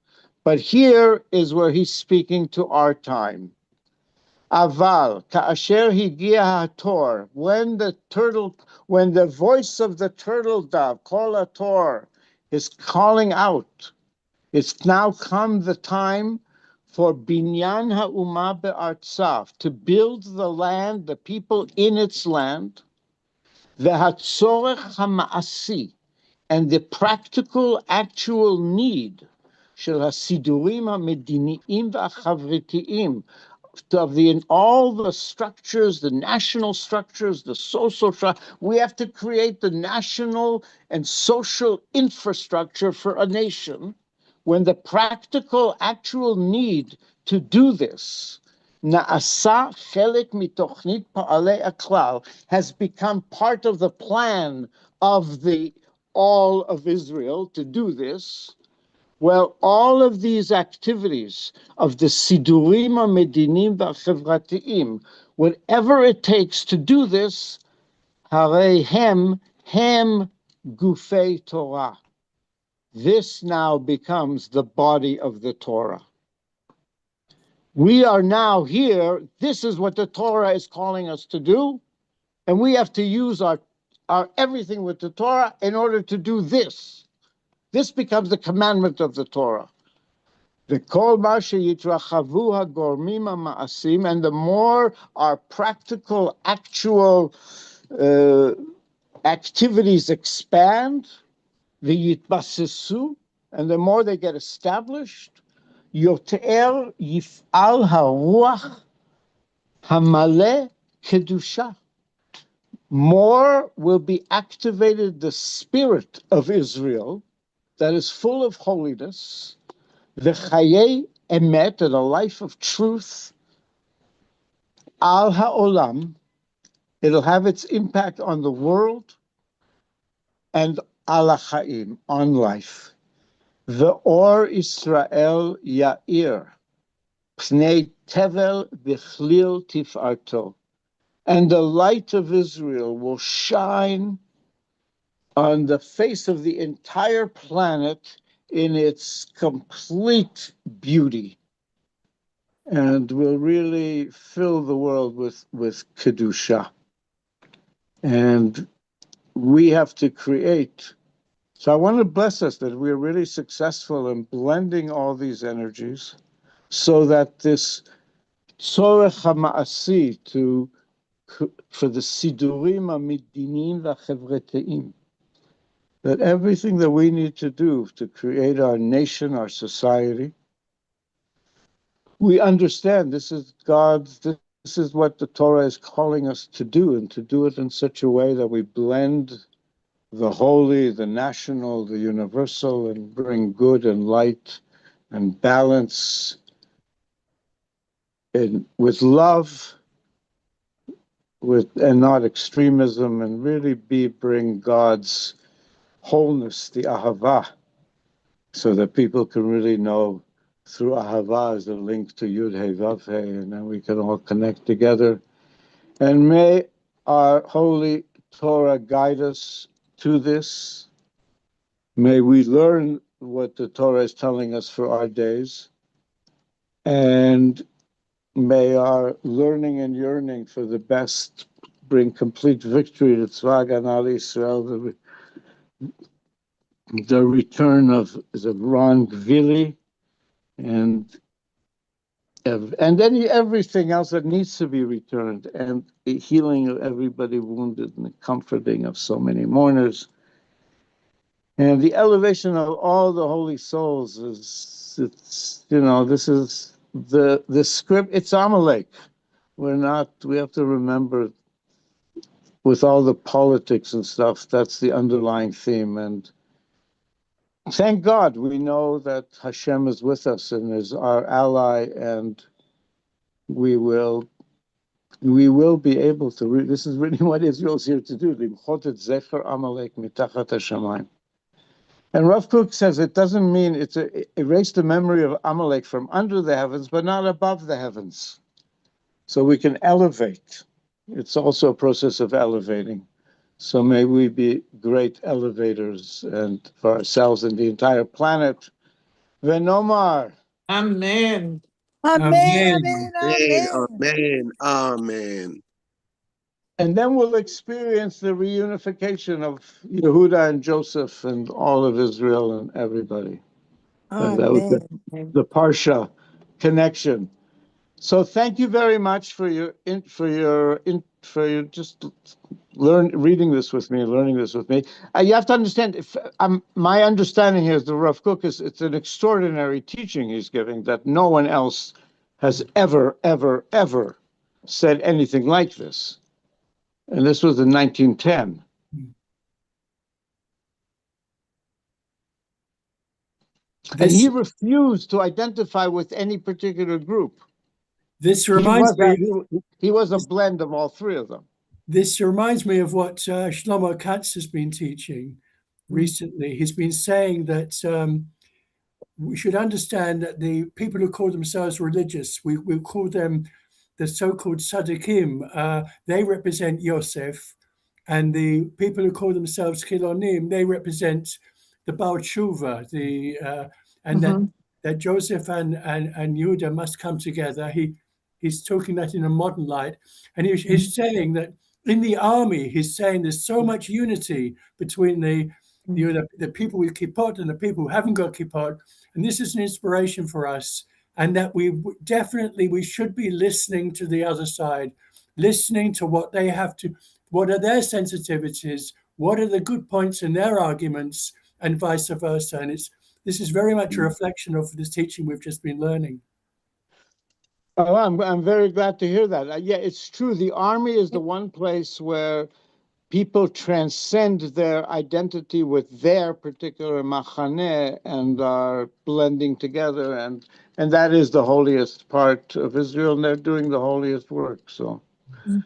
But here is where he's speaking to our time. Aval, ka'asher higia hator, when the voice of the turtle dove, kol hator, is calling out, it's now come the time for binyan ha'umah be'artzav, to build the land, the people in its land, ve'hatzorech ha'ma'asi, and the practical, actual need של הסידורים המדיניים והחברתיים, of all the structures, the national structures, the social structure. We have to create the national and social infrastructure for a nation. When the practical, actual need to do this, na'asa chelek mitochnit pa'alei aklal, has become part of the plan of all of Israel to do this. Well, all of these activities of the sidurim hamedinim v'achevratiyim, whatever it takes to do this, harei hem gufei Torah. This now becomes the body of the Torah. We are now here. This is what the Torah is calling us to do, and we have to use our everything with the Torah in order to do this. This becomes the commandment of the Torah. וכל מה שיתרחבו הגורמים המעשיים, and the more our practical, actual activities expand, ויתבססו, and the more they get established, יותר יפעל הרוח המלא קדושה. More will be activated the spirit of Israel that is full of holiness, v'chayei emet, and a life of truth, al ha'olam. It'll have its impact on the world and al ha'chaim, on life. Ve'or Israel ya'ir, pnei tevel v'chlil tif'arto. And the light of Israel will shine on the face of the entire planet in its complete beauty, and will really fill the world with Kedusha. And we have to create. So I want to bless us that we're really successful in blending all these energies so that this tzorech ha'ma'asi for the sidurim ha'medinim v'chevreteim, that everything that we need to do to create our nation, our society, we understand this is God's, this is what the Torah is calling us to do, and to do it in such a way that we blend the holy, the national, the universal, and bring good and light and balance, and with love, and not extremism, and really bring God's wholeness, the ahava, so that people can really know through ahava is a link to Yud Hey Vav Hey, and then we can all connect together. And may our holy Torah guide us to this. May we learn what the Torah is telling us for our days, and may our learning and yearning for the best bring complete victory to Tzva Haganah Yisrael, the return of Ron Gvili, and everything else that needs to be returned, and the healing of everybody wounded, and the comforting of so many mourners, and the elevation of all the holy souls. This is the script. It's Amalek. We have to remember, with all the politics and stuff, that's the underlying theme. And thank God we know that Hashem is with us and is our ally, and we will be able to this is really what Israel is here to do. Limchot et zecher Amalek mitachat hashamayim. And Rav Kook says it doesn't mean erase the memory of Amalek from under the heavens, but not above the heavens. So we can elevate. It's also a process of elevating. So may we be great elevators, and for ourselves and the entire planet. Venomar. Amen. Amen. Amen. Amen. And then we'll experience the reunification of Yehuda and Joseph and all of Israel and everybody. And that was the Parsha connection. So thank you very much for your just reading this with me, learning this with me. You have to understand, my understanding here is the Rav Kook it's an extraordinary teaching he's giving that no one else has ever said anything like this. And this was in 1910. And he refused to identify with any particular group. This reminds me. He was a blend of all three of them. This reminds me of what Shlomo Katz has been teaching recently. He's been saying that we should understand that the people who call themselves religious, we call them the so-called tzaddikim. They represent Yosef, and the people who call themselves chilonim, they represent the Baal Tshuva, that Joseph and Yehuda must come together. He's talking that in a modern light, and he's saying that in the army, he's saying there's so much unity between the the people with kippot and the people who haven't got kippot. And this is an inspiration for us. And that we should be listening to the other side, listening to what they have to, what are their sensitivities, what are the good points in their arguments, and vice versa. And this is very much a reflection of this teaching we've just been learning. Oh, I'm very glad to hear that. Yeah, it's true. The army is the one place where people transcend their identity with their particular machaneh and are blending together, and that is the holiest part of Israel, and they're doing the holiest work. So, you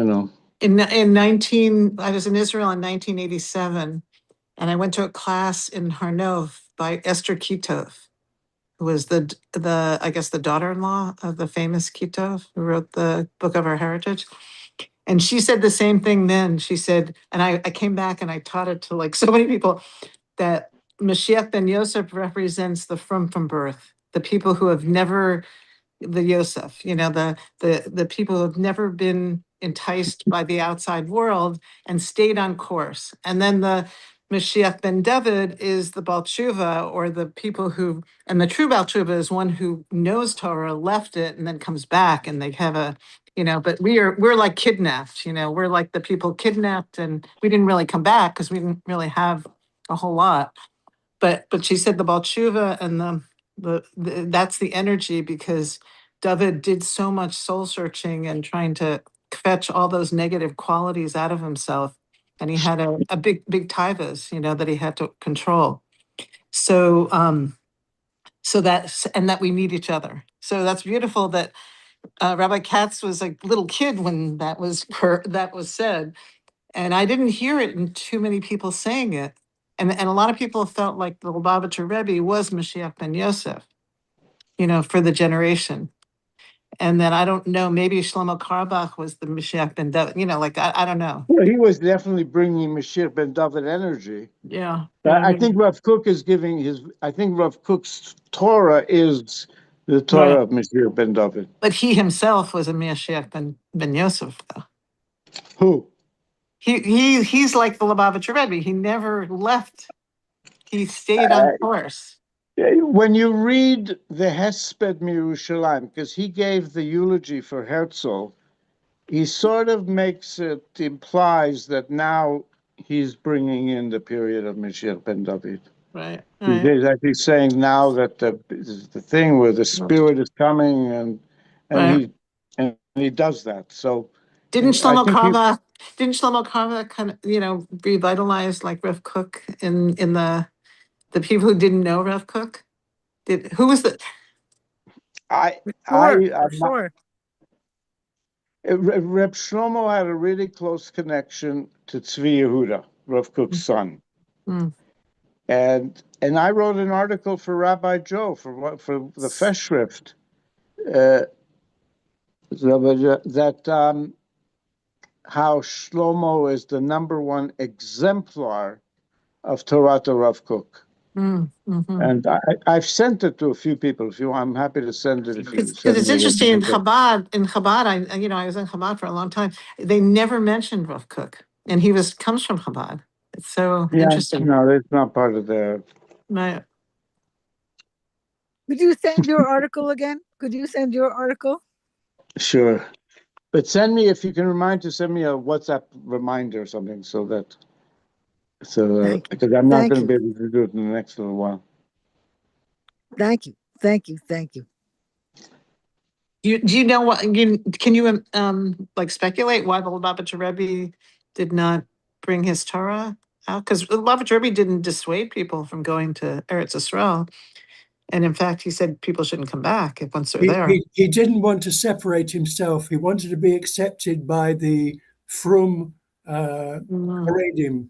know. I was in Israel in 1987, and I went to a class in Harnov by Esther Kitov, who was the I guess the daughter-in-law of the famous Kitov, who wrote the Book of Our Heritage. And she said the same thing then. She said, and I came back and I taught it to like so many people, that Mashiach ben Yosef represents the from birth, the people who have never, the Yosef, the people who have never been enticed by the outside world and stayed on course. And then the Mashiach ben David is the Baal Tshuva, or the people who, and the true Baal Tshuva is one who knows Torah, left it, and then comes back, and they have a, but we're like kidnapped, we're like the people kidnapped, and we didn't really come back because we didn't really have a whole lot. But she said the Baal Tshuva and that's the energy, because David did so much soul searching and trying to fetch all those negative qualities out of himself. And he had a big taivas, that he had to control. So, that we need each other. So that's beautiful that Rabbi Katz was a little kid when that was said. And I didn't hear it in too many people saying it. And a lot of people felt like the Lubavitcher Rebbe was Mashiach ben Yosef, for the generation. And then I don't know, maybe Shlomo Carlebach was the Mashiach ben David, I don't know. Well, he was definitely bringing Mashiach ben David energy. Yeah. I think Rav Kook is I think Rav Kook's Torah is the Torah of Mashiach ben David. But he himself was a Mashiach ben Yosef, though. Who? He's like the Lubavitcher Rebbe. He never left. He stayed on course. When you read the Hesped Mirushalayim, because he gave the eulogy for Herzl, he sort of implies that now he's bringing in the period of Mashiach ben David. Right. He's actually saying now that the thing where the Spirit is coming, and he does that. So didn't Shlomo Carlebach kind of revitalize like Rav Kook in the people who didn't know Rav Kook? Who was the? Sure. Reb Shlomo had a really close connection to Tzvi Yehuda, Rav Kook's son. And I wrote an article for Rabbi Joe for the Festschrift that how Shlomo is the #1 exemplar of Torah to Rav Kook. And I've sent it to a few people. If you want, I'm happy to send it. Because it's interesting in Chabad. I was in Chabad for a long time. They never mentioned Rav Kook, and he comes from Chabad. It's so interesting. No, it's not part of the. Right. Could you send your article again? Sure, but if you can send me a WhatsApp reminder or something, because I'm not going to be able to do it in the next little while. Thank you. Do you know what? Can you speculate why the Lubavitcher Rebbe did not bring his Torah out? Because the Lubavitcher Rebbe didn't dissuade people from going to Eretz Yisrael, and in fact, he said people shouldn't come back once they're there. He didn't want to separate himself. He wanted to be accepted by the frum Haredim.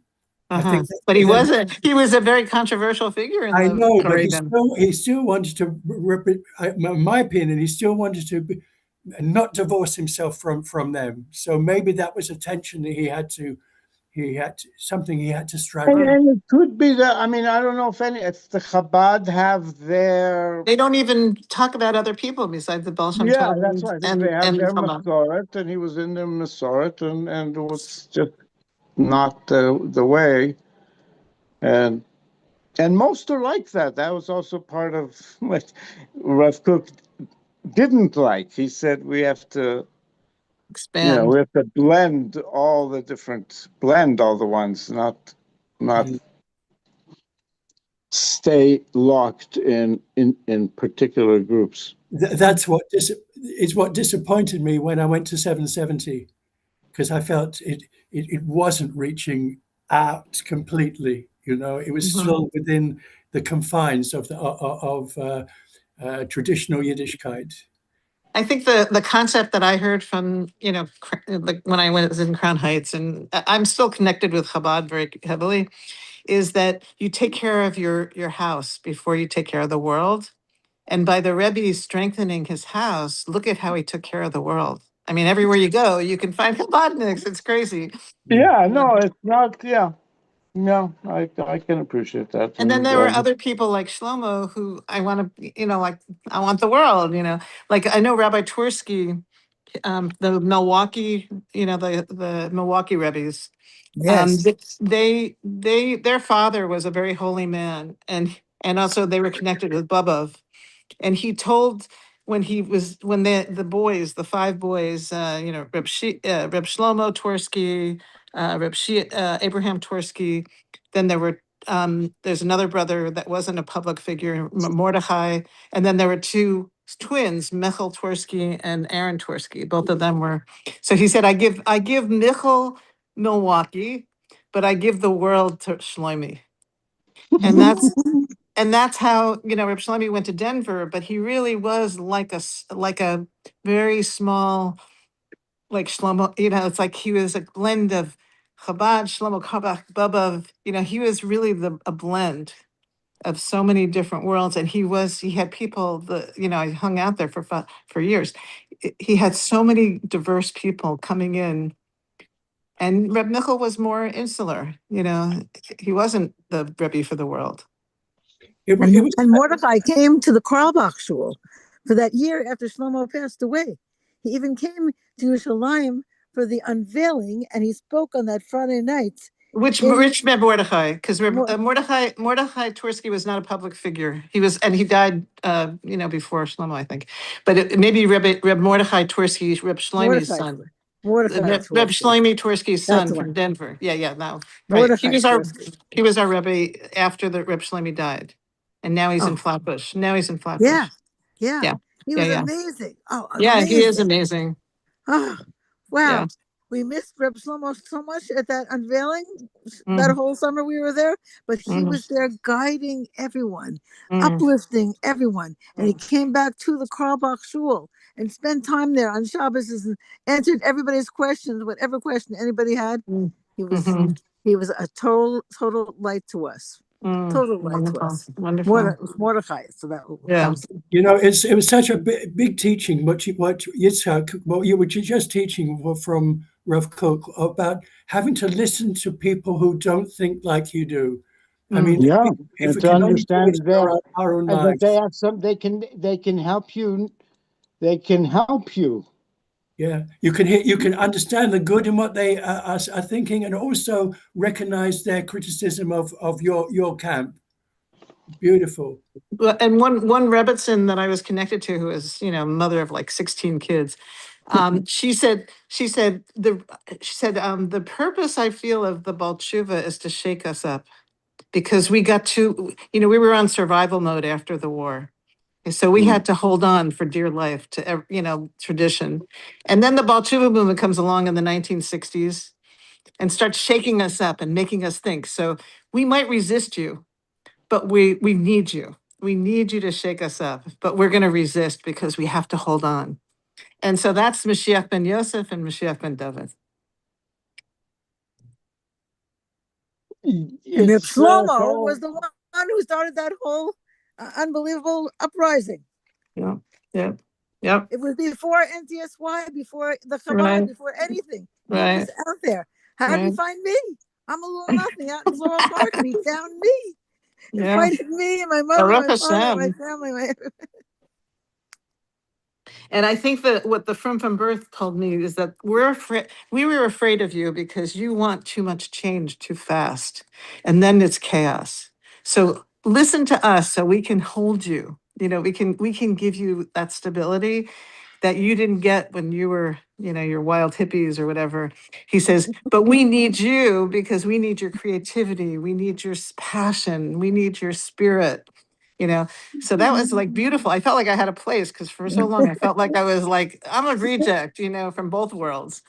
But he was a very controversial figure in I know, but Haredim. he still wanted to, in my opinion, he still wanted to not divorce himself from them. So maybe that was a tension that he had to struggle. And it could be that, I don't know if the Chabad have their. They don't even talk about other people besides the Baal Shem Tov. Yeah, that's right. They have their Masoret, and he was in their Masoret, and it was just not the way. And most are like that. That was also part of what Rav Kook didn't like. He said we have to, Expand. we have to blend all the ones, not stay locked in particular groups. That's what what disappointed me when I went to 770, because I felt it wasn't reaching out completely. It was still within the confines of traditional Yiddishkeit. I think the concept that I heard from, like when I was in Crown Heights, and I'm still connected with Chabad very heavily, is that you take care of your house before you take care of the world. And by the Rebbe strengthening his house, look at how he took care of the world. I mean, everywhere you go, you can find Chabadniks. It's crazy. Yeah, no, it's not. Yeah, no, I can appreciate that. And then there were other people like Shlomo who I want to, like I want the world, like I know Rabbi Twersky, the Milwaukee, the Milwaukee Rebbe's. Yes. Their father was a very holy man, and also they were connected with Bubov. And he told when the boys, the five boys, Reb Shlomo Twersky, Abraham Twersky, then there's another brother that wasn't a public figure, Mordechai, and then there were two twins, Michal Twersky and Aaron Twersky. Both of them were. So he said, I give Michal Milwaukee, but I give the world to Shlomi. And that's how, Reb Shlomi went to Denver, but he really was like a very small, like Shlomo, it's like he was a blend of Chabad, Shlomo Kabach, Bubov, he was really a blend of so many different worlds. And he had people I hung out there for years. He had so many diverse people coming in. And Reb Michal was more insular, he wasn't the Rebbe for the world. And Mordechai came to the Karlbach Shul for that year after Shlomo passed away. He even came to Yerushalayim for the unveiling, and he spoke on that Friday night. Which Mordechai? Because Mordechai Twersky was not a public figure. He died, before Shlomo, I think. But maybe Reb Mordechai Twersky, Reb Shlomi's son. Reb Shlomi Twersky's son from Denver. Yeah, no, right. He was our Rebbe after the Reb Shlomi died, and now he's in Flatbush. Yeah. He was amazing. Oh, amazing. Yeah, he is amazing. Oh, wow. Yeah. We missed Reb Shlomo so much at that unveiling. That whole summer we were there, but he was there guiding everyone, uplifting everyone. And he came back to the Karlbach Shul and spent time there on Shabbos and answered everybody's questions, whatever question anybody had. He was a total light to us. Total light to us. Wonderful. Mordechai. So that was, it was such a big teaching. What you were just teaching from Rav Kook about having to listen to people who don't think like you do. I mean, if we can understand our own lives, they have they can help you. They can help you. Yeah, you can understand the good in what they are thinking, and also recognize their criticism of your camp. Beautiful. And one Rebbitzin that I was connected to, who is mother of like 16 kids, she said the purpose I feel of the Baal Tshuva is to shake us up, because we got to we were on survival mode after the war. So we had to hold on for dear life to, tradition. And then the Baal Tshuva movement comes along in the 1960s and starts shaking us up and making us think. So we might resist you, but we need you. We need you to shake us up, but we're going to resist because we have to hold on. And so that's Mashiach ben Yosef and Mashiach ben David. And Reb Shlomo was the one who started that whole unbelievable uprising. Yeah. It was before NTSY, before the Chabad, before anything. Right. He was out there. How did he find me? I'm a little nothing out in Floral Park, and he found me. Invited me and my mother, my father, my family. And I think that what the from birth told me is that we were afraid of you because you want too much change too fast. And then it's chaos. So listen to us so we can hold you. You know, we can give you that stability that you didn't get when you were, you know, your wild hippies or whatever. He says, but we need you because we need your creativity. We need your passion. We need your spirit, you know? So that was like beautiful. I felt like I had a place because for so long I felt like I was like, I'm a reject, you know, from both worlds.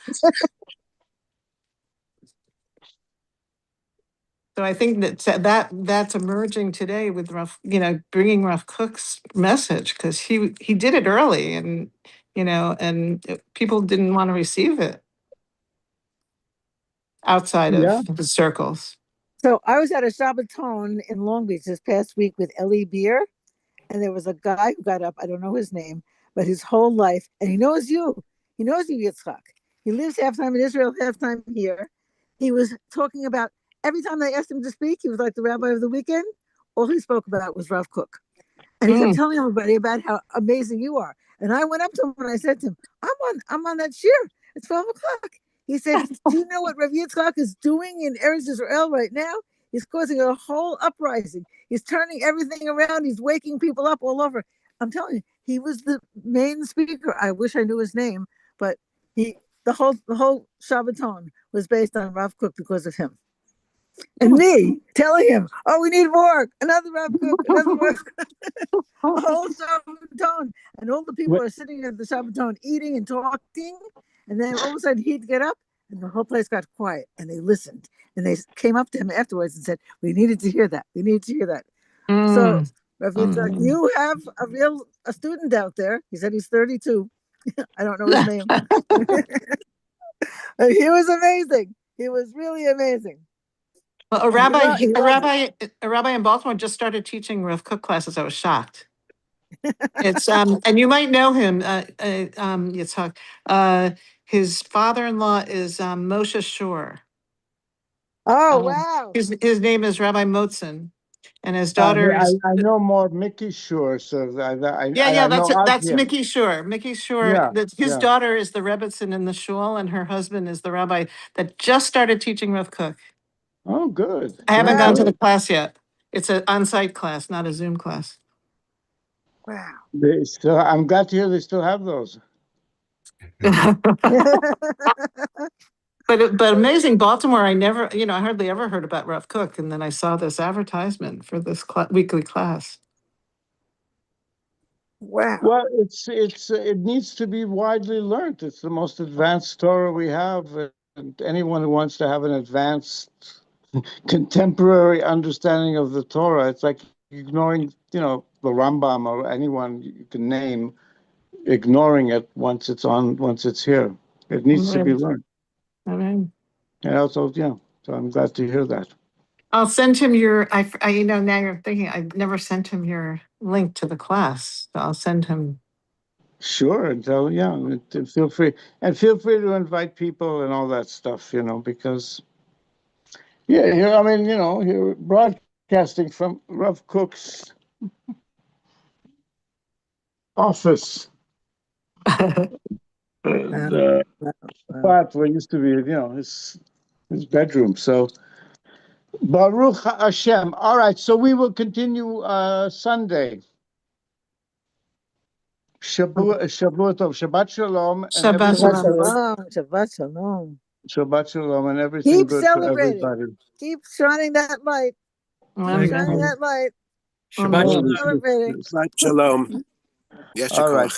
So I think that's emerging today with bringing Rav Kook's message, because he did it early, and people didn't want to receive it outside of the circles. So I was at a Shabbaton in Long Beach this past week with Ellie Beer, and there was a guy who got up. I don't know his name, but his whole life, and he knows you, Yitzchak. He lives half time in Israel, half time here. He was talking about every time they asked him to speak, he was like the rabbi of the weekend. All he spoke about was Rav Kook. And he kept telling everybody about how amazing you are. And I went up to him and I said to him, I'm on that shir. It's 12 o'clock. He said, do you know what Rav Yitzchak is doing in Eretz Israel right now? He's causing a whole uprising. He's turning everything around. He's waking people up all over. I'm telling you, he was the main speaker. I wish I knew his name, but the whole Shabbaton was based on Rav Kook because of him. And me telling him, oh, we need more, another Rav Kook, another Rav Kook. A whole Shabbaton. And all the people are sitting at the Shabbaton eating and talking. And then all of a sudden he'd get up and the whole place got quiet and they listened. And they came up to him afterwards and said, we needed to hear that. We needed to hear that. So Rav Yitzchak, you have a student out there. He said he's 32. I don't know his name. He was amazing. He was really amazing. Well, a rabbi in Baltimore just started teaching Rav Kook classes. I was shocked. It's and you might know him, Yitzhak. His father-in-law is Moshe Shore. Oh, wow. His name is Rabbi Motzen, and his daughter is. I know more Mickey Shore, so that's Mickey Shore. Mickey Shore. His daughter is the Rebbitzin in the shul, and her husband is the rabbi that just started teaching Rav Kook. Oh, good. I haven't gone to the class yet. It's an on-site class, not a Zoom class. Wow. I'm glad to hear they still have those. But amazing, Baltimore. I hardly ever heard about Rav Kook, and then I saw this advertisement for this weekly class. Wow. Well, it needs to be widely learned. It's the most advanced Torah we have, and anyone who wants to have an advanced contemporary understanding of the Torah, it's like ignoring, the Rambam or anyone you can name, ignoring it once it's here. It needs to be learned. Amen. And also, so I'm glad to hear that. I'll send him now you're thinking, I've never sent him your link to the class. So I'll send him. Sure, and feel free. And feel free to invite people and all that stuff, because you're broadcasting from Rav Kook's office. But where used to be, his bedroom. So Baruch Hashem. All right, so we will continue Sunday. Shabbat Shalom. Shabbat Shalom. Shabbat Shalom. Shabbat Shalom and everything good for everybody. Keep shining that light. Keep shining that light. Shabbat Shalom. Shabbat Shalom. Yes, all right.